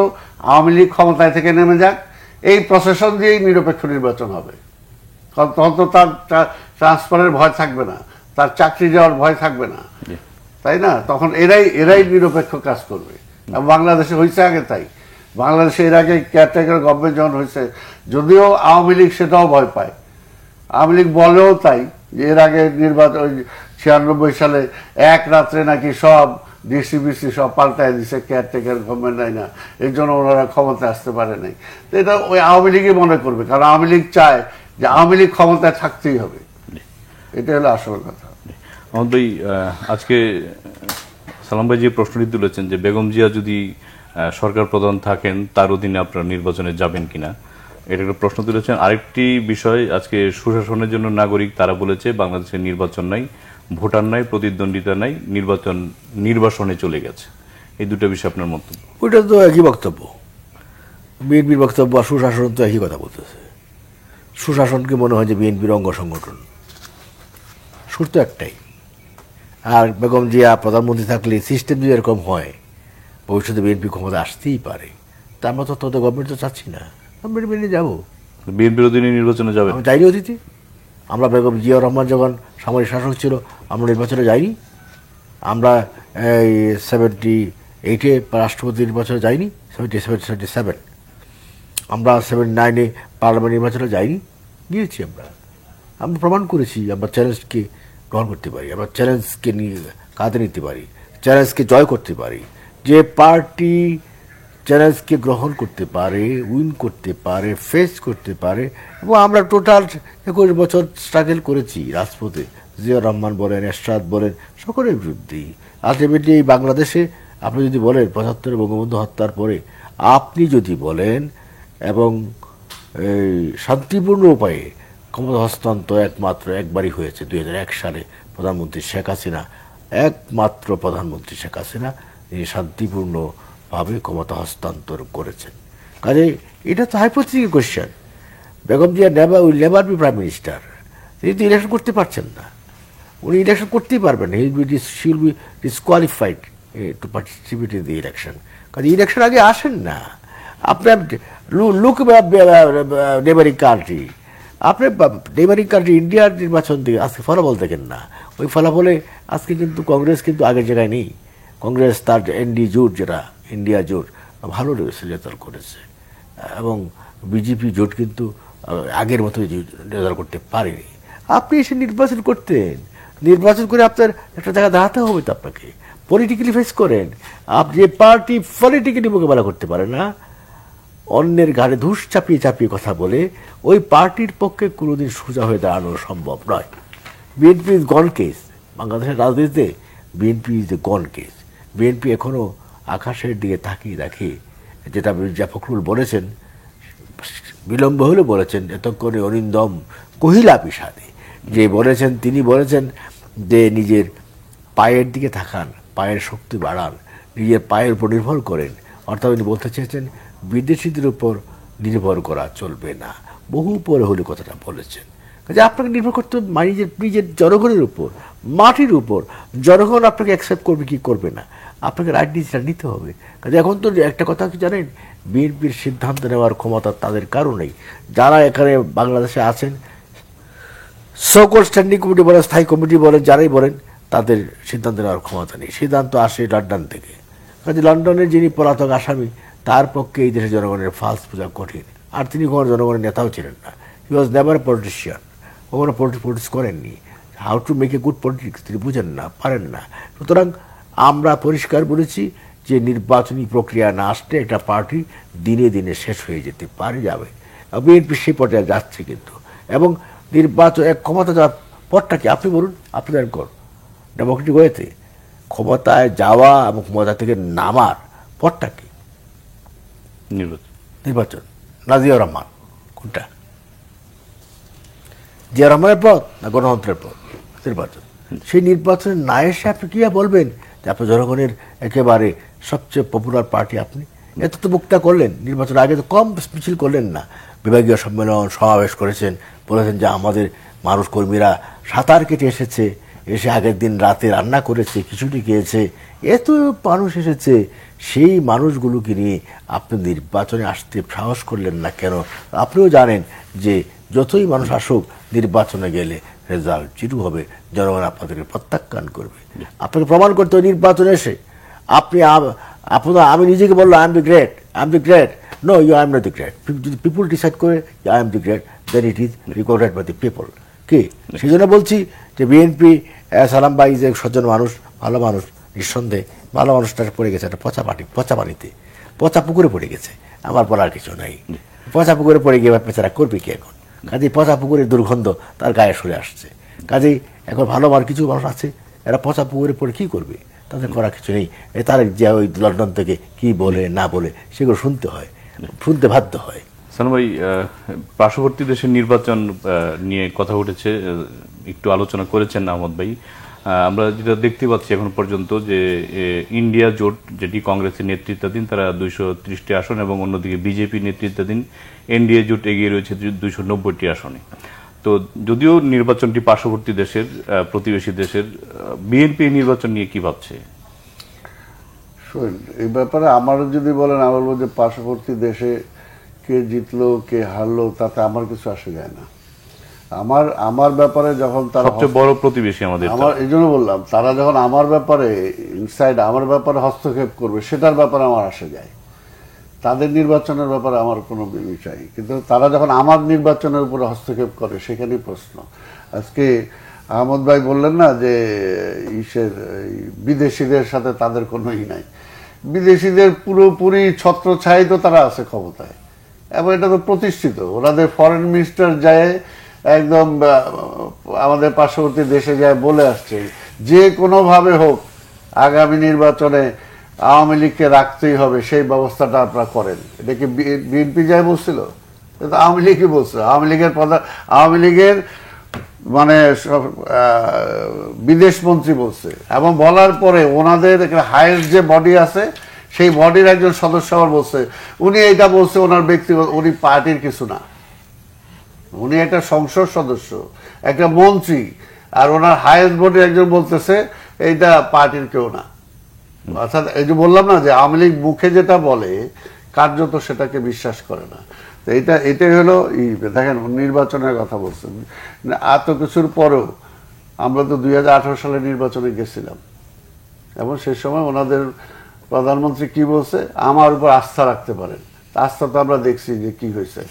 আওয়ামী লীগ ক্ষমতায় থেকে নেমে যাক, এই প্রশাসন দিয়েই নিরপেক্ষ নির্বাচন হবে। কারণ তখন তো তার ট্রান্সফারের ভয় থাকবে না, তার চাকরি যাওয়ার ভয় থাকবে না, তাই না? তখন এরাই নিরপেক্ষ কাজ করবে। বাংলাদেশে হয়েছে আগে তাই। বাংলাদেশে এর আগে কেয়ারটেকার গভর্নমেন্ট যখন হয়েছে, যদিও আওয়ামী লীগ সেটাও ভয় পায়, আওয়ামী লীগ বলেও তাই যে এর আগে নির্বাচন 96 সালে এক রাত্রে নাকি সব ডিসিবিসি সব পাল্টায় দিছে, কেয়ারটেকার গভর্নমেন্ট নাই না, এর জন্য ওনারা ক্ষমতায় আসতে পারে নাই। তো এটা ওই আওয়ামী লীগই মনে করবে, কারণ আওয়ামী লীগ চায় যে আওয়ামী লীগ ক্ষমতায় থাকতেই হবে। এটা হলো আসল কথা। মোহাম্মদ ভাই, আজকে সালাম ভাই যে প্রশ্নটি তুলেছেন যে বেগম জিয়া যদি সরকার প্রধান থাকেন, তার অধীনে আপনারা নির্বাচনে যাবেন কিনা, এটা একটা প্রশ্ন তুলেছেন। আরেকটি বিষয়, আজকে সুশাসনের জন্য নাগরিক, তারা বলেছে বাংলাদেশের নির্বাচন নাই, ভোটার নাই, প্রতিদ্বন্দ্বিতা নাই, নির্বাসনে চলে গেছে। এই দুটো বিষয় আপনার মন্তব্য? ওইটা তো একই বক্তব্য, বিএনপির বক্তব্য আর সুশাসন তো একই কথা বলতেছে। সুশাসনকে মনে হয় যে বিএনপির অঙ্গ সংগঠন, সুর তো একটাই। আর বেগম জিয়া প্রধানমন্ত্রী থাকলে সিস্টেম যদি এরকম হয়, ভবিষ্যতে বিএনপি ক্ষমতা আসতেই পারে। তা আমরা তো তত গভর্নমেন্ট তো চাচ্ছি না, আমরা মেনে যাবো। বিএনপির অধীনে নির্বাচনে যাবে? আমি যাইনি অতিথি। আমরা বেগম জিয়া রহমান যখন সামরিক শাসক ছিল, আমরা নির্বাচনে যাইনি। আমরা এই 78-এ রাষ্ট্রপতি নির্বাচনে যাইনি, 77 আমরা 79-এ পার্লামেন্ট নির্বাচনে যাইনি, গিয়েছি। আমরা প্রমাণ করেছি আমরা চ্যালেঞ্জকে গ্রহণ করতে পারি, আমরা চ্যালেঞ্জকে নিয়ে কাঁধে নিতে পারি, চ্যালেঞ্জকে জয় করতে পারি। যে পার্টি চ্যালেঞ্জকে গ্রহণ করতে পারে, উইন করতে পারে, ফেস করতে পারে, এবং আমরা টোটাল 21 বছর স্ট্রাগল করেছি রাজপথে। জিয়া রহমান বলেন, এরশাদ বলেন, সকলের বিরুদ্ধেই। আলটিমেটলি এই বাংলাদেশে আপনি যদি বলেন 75 বঙ্গবন্ধু হত্যার পরে, আপনি যদি বলেন, এবং এই শান্তিপূর্ণ উপায়ে ক্ষমতা হস্তান্তর একমাত্র একবারই হয়েছে 2001 সালে প্রধানমন্ত্রী শেখ হাসিনা একমাত্র প্রধানমন্ত্রী শেখ হাসিনা তিনি শান্তিপূর্ণভাবে ক্ষমতা হস্তান্তর করেছেন। কাজে এটা তো hypothetical question. Begum Zia will never be prime minister. তিনি তো ইলেকশন করতে পারছেন না, উনি ইলেকশন করতেই পারবেন না। She will be disqualified to participate in the election. কাজে ইলেকশন আগে আসেন না। আপনার লুক নেবারিং কান্ট্রি, আপনি নেবারিং কান্ট্রি ইন্ডিয়ার নির্বাচন থেকে আজকে ফলাফল দেখেন না। ওই ফলাফলে আজকে কিন্তু কংগ্রেস কিন্তু আগের জায়গায় নেই। কংগ্রেস তার এনডি জোট, যেটা ইন্ডিয়া জোট, ভালো রেজাল্ট করেছে, এবং বিজেপি জোট কিন্তু আগের মতো রেজাল্ট করতে পারেনি। আপনি এসে নির্বাচন করতেন, নির্বাচন করে আপনার একটা জায়গা দাঁড়াতে হবে তো আপনাকে। পলিটিক্যালি ফেস করেন। আপনি যে পার্টি পলিটিক্যালি মোকাবেলা করতে পারে না, অন্যের ঘাড়ে ধূস চাপিয়ে চাপিয়ে কথা বলে, ওই পার্টির পক্ষে কোনোদিন সোজা হয়ে দাঁড়ানো সম্ভব নয়। BNP is gone case. বাংলাদেশের রাজনীতিতে BNP is a gone case. BNP এখনও আকাশের দিকে তাকিয়ে দেখে, যেটা মির্জা ফখরুল বলেছেন, বিলম্ব হলে বলেছেন, এতক্ষণে অরিন্দম কহিলা বিষাদে, যে বলেছেন, তিনি বলেছেন যে নিজের পায়ের দিকে তাকান, পায়ের শক্তি বাড়ান, নিজের পায়ের উপর নির্ভর করেন। অর্থাৎ উনি বলতে চেয়েছেন বিদেশিদের উপর নির্ভর করা চলবে না। বহু পরে হলে কথাটা বলেছেন। কাজে আপনাকে নির্ভর করতে হবে নিজের জনগণের উপর, মাটির উপর। জনগণ আপনাকে অ্যাকসেপ্ট করবে কি করবে না, আপনাকে রাইট ডিসিশন নিতে হবে। কাজে এখন তো একটা কথা কি জানেন, বিএনপির সিদ্ধান্ত নেওয়ার ক্ষমতা তাদের কারণেই, যারা এখানে বাংলাদেশে আছেন, সকল স্ট্যান্ডিং কমিটি বলেন, স্থায়ী কমিটি বলেন, যারাই বলেন, তাদের সিদ্ধান্ত নেওয়ার ক্ষমতা নেই। সিদ্ধান্ত আসে লন্ডন থেকে। কাজে লন্ডনের যিনি পলাতক আসামি, তার পক্ষে এই দেশের জনগণের ফালস বোঝা কঠিন। আর তিনি কোনো জনগণের নেতাও ছিলেন না। হি ওয়াজ নেভার পলিটিশিয়ান, কখনো পলিটিক্স করেননি। How to make a good politics তিনি বুঝেন না, পারেন না। সুতরাং আমরা পরিষ্কার বলেছি যে নির্বাচনী প্রক্রিয়া না আসলে একটা পার্টি দিনে দিনে শেষ হয়ে যেতে পারে, যাবে। বিএনপি সেই পর্যায়ে যাচ্ছে কিন্তু। এবং নির্বাচন এক ক্ষমতা যাওয়ার পরটা কি আপনি বলুন, আপনাদের ডেমোক্রেটিক ওয়েতে ক্ষমতায় যাওয়া এবং ক্ষমতা থেকে নামার পরটা কি? নির্বাচন না জিয়া রহমান? কোনটা? জিয়া রহমানের পথ না গণতন্ত্রের পথ? নির্বাচন। সেই নির্বাচনে না এসে আপনি কি বলবেন যে আপনি জনগণের একেবারে সবচেয়ে পপুলার পার্টি? আপনি এত তো বক্তৃতা করলেন, নির্বাচনের আগে তো কম মিছিল করলেন না। বিভাগীয় সম্মেলন, সমাবেশ করেছেন, বলেছেন যে আমাদের মানুষ কর্মীরা সাঁতার কেটে এসেছে, এসে আগের দিন রাতে রান্না করেছে, খিচুড়ি খেয়েছে, এত মানুষ এসেছে। সেই মানুষগুলোকে নিয়ে আপনি নির্বাচনে আসতে সাহস করলেন না কেন? আপনিও জানেন যে যতই মানুষ আসুক, নির্বাচনে গেলে রেজাল্ট জিরো হবে, জনগণ আপনাদেরকে প্রত্যাখ্যান করবে। আপনাকে প্রমাণ করতে হবে নির্বাচনে এসে। আমি নিজেকে বললো I am the great, I am the great. No, you I am not the great. যদি পিপুল ডিসাইড করে I am the great, then it is recognized by the people. কি সেই জন্য বলছি যে বিএনপি, সালাম ভাই যে সজ্জন মানুষ, ভালো মানুষ, নিঃসন্দেহে ভালো মানুষটা পড়ে গেছে একটা পচা পানিতে, পচা পুকুরে পড়ে গেছে। আমার বলার কিছু নাই। পচা পুকুরে পড়ে গিয়ে বেচারা করবে কি এখন? কাজেই পচা পুকুরের দুর্গন্ধ তার গায়ে সরে আসছে। কাজেই এখন ভালো কিছু মানুষ আছে, এরা পচা পুকুরে পড়ে কী করবে? তাদের করার কিছু নেই। তার যে ওই লন্ডন থেকে কি বলে না বলে সেগুলো শুনতে হয়, শুনতে বাধ্য হয়। সালাম ভাই, পার্শ্ববর্তী দেশের নির্বাচন নিয়ে কথা উঠেছে, একটু আলোচনা করেছেন আহমদ ভাই। আমরা যেটা দেখতে পাচ্ছি এখন পর্যন্ত যে ইন্ডিয়া জোট, যেটি কংগ্রেসের নেতৃত্বাধীন, তারা 230টি আসন, এবং অন্যদিকে বিজেপি নেতৃত্বাধীন এনডিএ জোট এগিয়ে রয়েছে 290টি আসনে। তো যদিও নির্বাচনটি পার্শ্ববর্তী দেশের, প্রতিবেশী দেশের, বিএনপি নির্বাচন নিয়ে কি ভাবছে? এই ব্যাপারে আমার যদি বলেন, আমি বলবো যে পার্শ্ববর্তী দেশে কে জিতলো কে হারলো তাতে আমার কিছু আসে যায় না। আমার ব্যাপারে যখন তারা সবচেয়ে বড় প্রতিবেশী আমাদের, আমার এই জন্য বললাম, তারা যখন আমার ব্যাপারে ইনসাইড আমার ব্যাপারে হস্তক্ষেপ করবে, সেটার ব্যাপারে আমার আসে যায়। তাদের নির্বাচনের ব্যাপারে আমার কোনো বিষয়, কিন্তু তারা যখন আমার নির্বাচনের উপরে হস্তক্ষেপ করে, সেখানেই প্রশ্ন। আজকে আহমদ ভাই বললেন না যে বিদেশিদের সাথে তাদের কোনো নাই। বিদেশিদের পুরোপুরি ছত্রছায়াই তো তারা আছে ক্ষমতায়, এবং এটা তো প্রতিষ্ঠিত। ওনাদের ফরেন মিনিস্টার যায় একদম আমাদের পার্শ্ববর্তী দেশে যায় বলে আসছে যে কোনোভাবে হোক আগামী নির্বাচনে আওয়ামী লীগকে রাখতেই হবে, সেই ব্যবস্থাটা আপনারা করেন। এটা কি বিএনপি যায় বলছিল? এটা আওয়ামী লীগই বলছিল। আওয়ামী লীগের মানে বিদেশ মন্ত্রী বলছে, এবং বলার পরে ওনাদের হাইয়েস্ট যে বডি আছে সেই বডির একজন সদস্য আবার বলছে, উনি এইটা বলছে ওনার ব্যক্তিগত, উনি পার্টির কিছু না, উনি একটা সংসদ সদস্য, একটা মন্ত্রী, আর ওনার হাইয়েস্ট বডির একজন বলতেছে এইটা পার্টির কেউ না। অর্থাৎ এই যে বললাম না যে আওয়ামী লীগ মুখে যেটা বলে কার্যত সেটাকে বিশ্বাস করে না। তো এটাই হলো দেখেন নির্বাচনের কথা বলছেন, এত কিছুর পরেও আমরা তো 2018 সালে নির্বাচনে গেছিলাম, এবং সেই সময় ওনাদের প্রধানমন্ত্রী কি বলছে, আমার উপর আস্থা রাখতে পারেন। আস্থা তো আমরা দেখছি যে কি হয়েছে,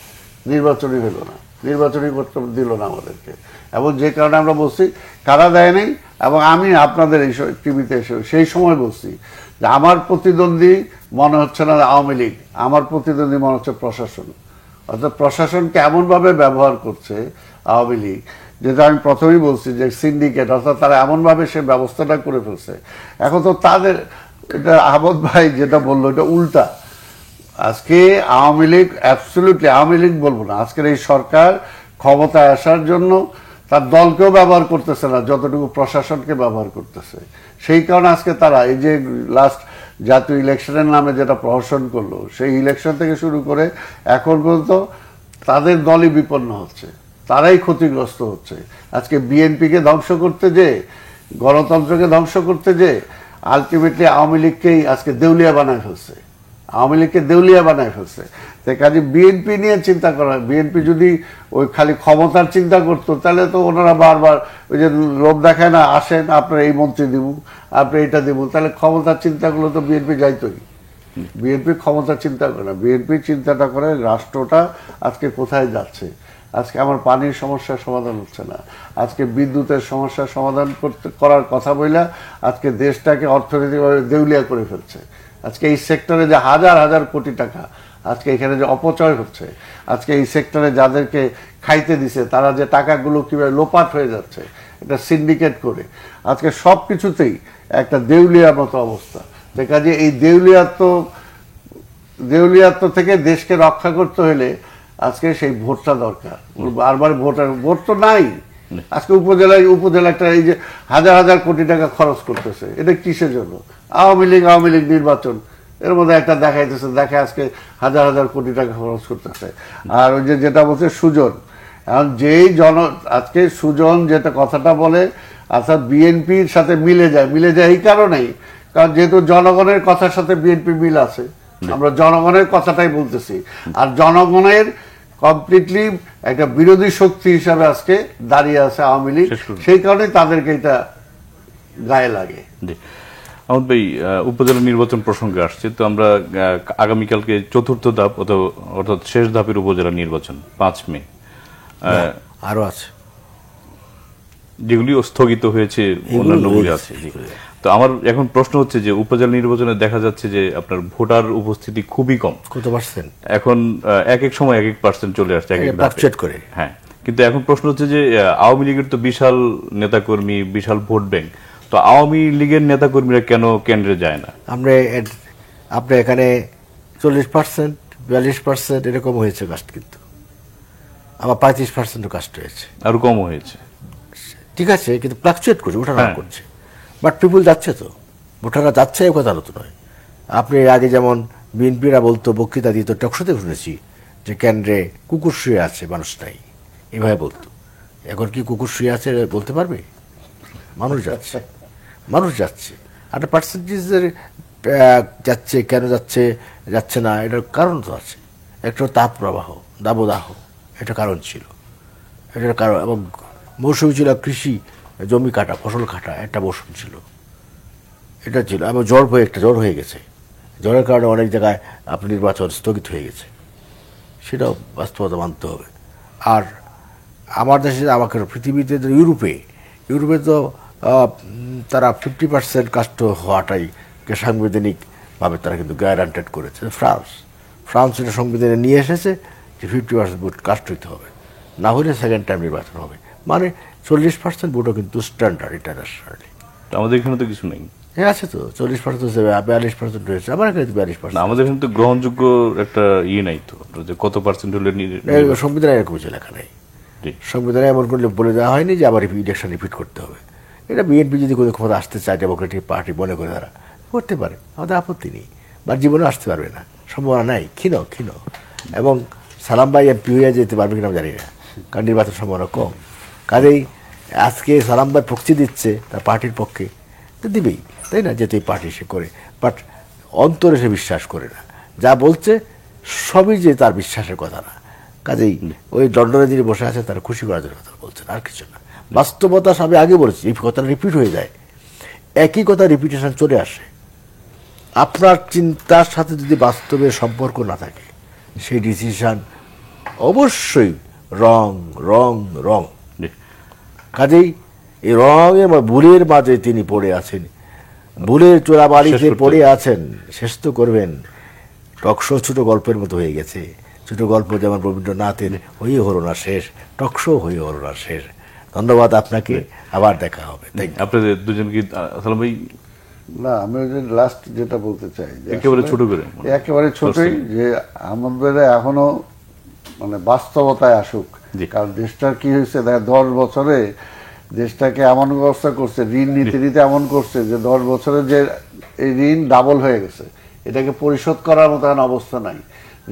নির্বাচনই হলো না, নির্বাচনই করতে দিল না আমাদেরকে। এবং যে কারণে আমরা বলছি কারা দেয় নাই, এবং আমি আপনাদের এই টিভিতে এসে সেই সময় বলছি যে আমার প্রতিদ্বন্দ্বী মনে হচ্ছে না আওয়ামী লীগ, আমার প্রতিদ্বন্দ্বী মনে হচ্ছে প্রশাসন। অর্থাৎ প্রশাসনকে এমনভাবে ব্যবহার করছে আওয়ামী লীগ, যেটা আমি প্রথমেই বলছি যে সিন্ডিকেট, অর্থাৎ তারা এমনভাবে সে ব্যবস্থাটা করে ফেলছে। এখন তো তাদের, এটা আহমদ ভাই যেটা বললো এটা উল্টা। আজকে আওয়ামী লীগ, অ্যাবসলিউটলি আওয়ামী লীগ বলবো না, আজকের এই সরকার ক্ষমতায় আসার জন্য তার দলকেও ব্যবহার করতেছে না যতটুকু প্রশাসনকে ব্যবহার করতেছে। সেই কারণে আজকে তারা এই যে লাস্ট জাতীয় ইলেকশনের নামে যেটা প্রহসন করলো, সেই ইলেকশন থেকে শুরু করে এখন পর্যন্ত তাদের দলই বিপন্ন হচ্ছে, তারাই ক্ষতিগ্রস্ত হচ্ছে। আজকে বিএনপিকে ধ্বংস করতে যে, গণতন্ত্রকে ধ্বংস করতে যে, আলটিমেটলি আওয়ামী লীগকেই আজকে দেউলিয়া বানায় ফেলছে, আওয়ামী লীগকে দেউলিয়া বানায় ফেলছে। তাই কাজে বিএনপি নিয়ে চিন্তা করা, বিএনপি যদি ওই খালি ক্ষমতার চিন্তা করতো তাহলে তো ওনারা বারবার ওই যে লোভ দেখায় না, আসেন আপনার এই মন্ত্রী দিব, আপনি এইটা দিব, তাহলে ক্ষমতার চিন্তাগুলো তো বিএনপি যাইতই। বিএনপি ক্ষমতার চিন্তা করে না, বিএনপি চিন্তাটা করে রাষ্ট্রটা আজকে কোথায় যাচ্ছে। আজকে আমার পানির সমস্যার সমাধান হচ্ছে না, আজকে বিদ্যুতের সমস্যার সমাধান করার কথা বইলা আজকে দেশটাকে অর্থনৈতিকভাবে দেউলিয়া করে ফেলছে। আজকে এই সেক্টরে যে হাজার হাজার কোটি টাকা আজকে এখানে যে অপচয় হচ্ছে, আজকে এই সেক্টরে যাদেরকে খাইতে দিছে তারা যে টাকাগুলো কিভাবে লোপাট হয়ে যাচ্ছে, এটা সিন্ডিকেট করে আজকে সব কিছুতেই একটা দেউলিয়ার মতো অবস্থা। কাজে এই দেউলিয়াত্ব থেকে দেশকে রক্ষা করতে হলে আজকে সেই ভোটটা দরকার। বারবার ভোট তো নাই। আজকে উপজেলা একটা এই যে হাজার হাজার কোটি টাকা খরচ করতেছে, এটা কিসের জন্য? আওয়ামী লীগ নির্বাচন, এর মধ্যে একটা দেখাইতেছে, দেখে আজকে হাজার হাজার কোটি টাকা খরচ করতেছে। আর ওই যেটা বলছে সুজন, এখন আজকে সুজন যেটা কথাটা বলে, অর্থাৎ বিএনপির সাথে মিলে যায় এই কারণেই, কারণ যেহেতু জনগণের কথার সাথে বিএনপি মিল আছে, আমরা জনগণের কথাটাই বলতেছি। আর জনগণের কমপ্লিটলি একটা বিরোধী শক্তি হিসাবে আজকে দাঁড়িয়ে আছে আওয়ামী লীগ, সেই কারণে তাদেরকে এটা গায়ে লাগে। আহমদ ভাই, উপজেলা নির্বাচন প্রসঙ্গে আসছে, তো আমরা আগামীকালকে চতুর্থ ধাপ অর্থাৎ শেষ ধাপের উপজেলা নির্বাচন 5 মে, আরো আছে যেগুলি স্থগিত হয়েছে, অন্যান্যগুলি আছে। তো আমার এখন প্রশ্ন হচ্ছে যে উপজেলা নির্বাচনে দেখা যাচ্ছে যে আপনার ভোটার উপস্থিতি খুবই কম। কত পার্সেন্ট? এখন এক এক সময় 1% চলে আসছে, করে। হ্যাঁ, কিন্তু এখন প্রশ্ন হচ্ছে যে আওয়ামী লীগের তো বিশাল নেতাকর্মী, বিশাল ভোট ব্যাংক, তো আওয়ামী লীগের নেতাকর্মীরা কেন কেন্দ্রে যায় না? আপনি এখানে 40%, 42% এরকম হয়েছে কাস্ট, কিন্তু আবার 35% কাস্ট হয়েছে, আরো কম হয়েছে। ঠিক আছে, কিন্তু ফ্লাকচুয়েট করছে, ওঠানামা করছে, বাট পিপুল যাচ্ছে, তো ভোটাররা যাচ্ছে, এই কথা তো নয়। আপনি আগে যেমন বিএনপিরা বলতো, বক্তৃতা দিত, টকশোতে শুনেছি যে কেন্দ্রে কুকুর শুয়ে আছে, মানুষ নাই, এভাবে বলতো। এখন কি কুকুর শুয়ে আছে বলতে পারবে? মানুষ যাচ্ছে। একটা পার্সেন্টেজের যাচ্ছে, কেন যাচ্ছে না, এটার কারণ তো আছে। একটা তাপ প্রবাহ, দাবদাহ, এটা কারণ ছিল, এটার কারণ। এবং মৌসুমি ছিল কৃষি, জমি কাটা, ফসল কাটা, একটা মৌসুম ছিল, এটা ছিল। এবং জ্বর হয়ে গেছে, জ্বরের কারণে অনেক জায়গায় আপনার নির্বাচন স্থগিত হয়ে গেছে, সেটাও বাস্তবতা মানতে হবে। আর আমার দেশে, আমাকে পৃথিবীতে, ইউরোপে তো তারা 50% কাস্ট হওয়াটাই সাংবিধানিকভাবে তারা কিন্তু গ্যারান্টেড করেছে। ফ্রান্স এটা সংবিধানে নিয়ে এসেছে যে 50% ভোট কাস্ট হইতে হবে, না হলে সেকেন্ড টাইম নির্বাচন হবে। মানে 40% ভোটও কিন্তু স্ট্যান্ডার্ড ইন্টারন্যাশনালি। আমাদের এখানে তো কিছু নেই। হ্যাঁ, আছে তো, 40% 42% রয়েছে, আমার এখানে 42%। আমাদের এখানে তো গ্রহণযোগ্য একটা নাই তো, যে কত পার্সেন্ট হলে সংবিধানে এরকম কিছু লেখা নেই। জি। সংবিধানে এমন করলে বলে দেওয়া হয়নি যে আবার ইলেকশন রিপিট করতে হবে। এটা বিএনপি যদি কোনো ক্ষমতা আসতে চায়, ডেমোক্রেটিক পার্টি মনে করে তারা করতে পারে, আমাদের আপত্তি নেই, বা জীবনে আসতে পারবে না, সম্ভাবনা নাই, ক্ষীণ। এবং সালাম ভাই এমপি হয়ে যেতে পারবে কিনা আমি জানি না, কারণ নির্বাচন সম্ভাবনা কম। কাজেই আজকে সালাম ভাই প্রক্সি দিচ্ছে তার পার্টির পক্ষে, তো দিবেই, তাই না, যেহেতু এই পার্টি সে করে, বাট অন্তরে সে বিশ্বাস করে না, যা বলছে সবই যে তার বিশ্বাসের কথা না। কাজেই ওই লন্ডনে যিনি বসে আছে তারা খুশি করার জন্য কথা বলছেন, আর কিছু না। বাস্তবতা আমি আগে বলেছি, এই কথাটা রিপিট হয়ে যায়, একই কথা রিপিটেশন চলে আসে। আপনার চিন্তার সাথে যদি বাস্তবের সম্পর্ক না থাকে, সেই ডিসিশন অবশ্যই রং রং রং। জি। কাজেই এই রঙের ভুলের মাঝে তিনি পড়ে আছেন, ভুলের চোরা বাড়িতে শেষ করতে পড়ে আছেন, শেষ তো করবেন। টকশো ছোট গল্পের মতো হয়ে গেছে, ছোট গল্প যেমন রবীন্দ্রনাথের হয়ে হলো না শেষ, টকশো হয়ে হলো না শেষ। ধন্যবাদ আপনাকে, আবার দেখা হবে। আপনাদের দুজন কি সালাম ভাই না, আমি ওই যে লাস্ট যেটা বলতে চাই যে একেবারে আসলে ছোট করে একেবারে ছোটই, যে আমাদের এখনো মানে বাস্তবতায় আসুক। জি। কারণ দেশটার কি হয়েছে, 10 বছরে দেশটাকে এমন ব্যবস্থা করছে, ঋণ নীতি এমন করছে যে 10 বছরে যে এই ঋণ ডাবল হয়ে গেছে, এটাকে পরিশোধ করার মতো এখন অবস্থা নাই।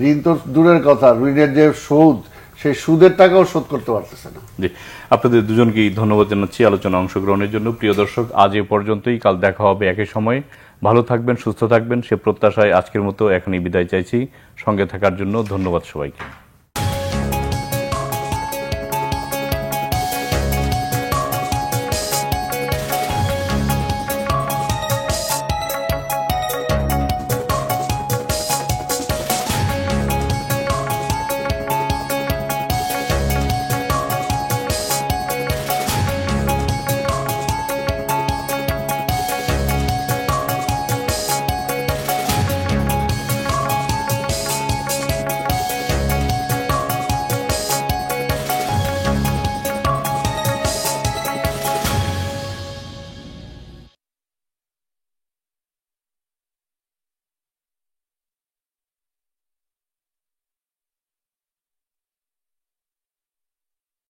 ঋণ তো দূরের কথা, ঋণের যে সুদ, সেই সুদের টাকাও শোধ করতে পারতেছে না। জি, আপনাদের দুজনকেই ধন্যবাদ জানাচ্ছি আলোচনা অংশগ্রহণের জন্য। প্রিয় দর্শক, আজ এ পর্যন্তই, কাল দেখা হবে একই সময়ে। ভালো থাকবেন, সুস্থ থাকবেন, সে প্রত্যাশায় আজকের মতো এখনই বিদায় চাইছি। সঙ্গে থাকার জন্য ধন্যবাদ সবাইকে।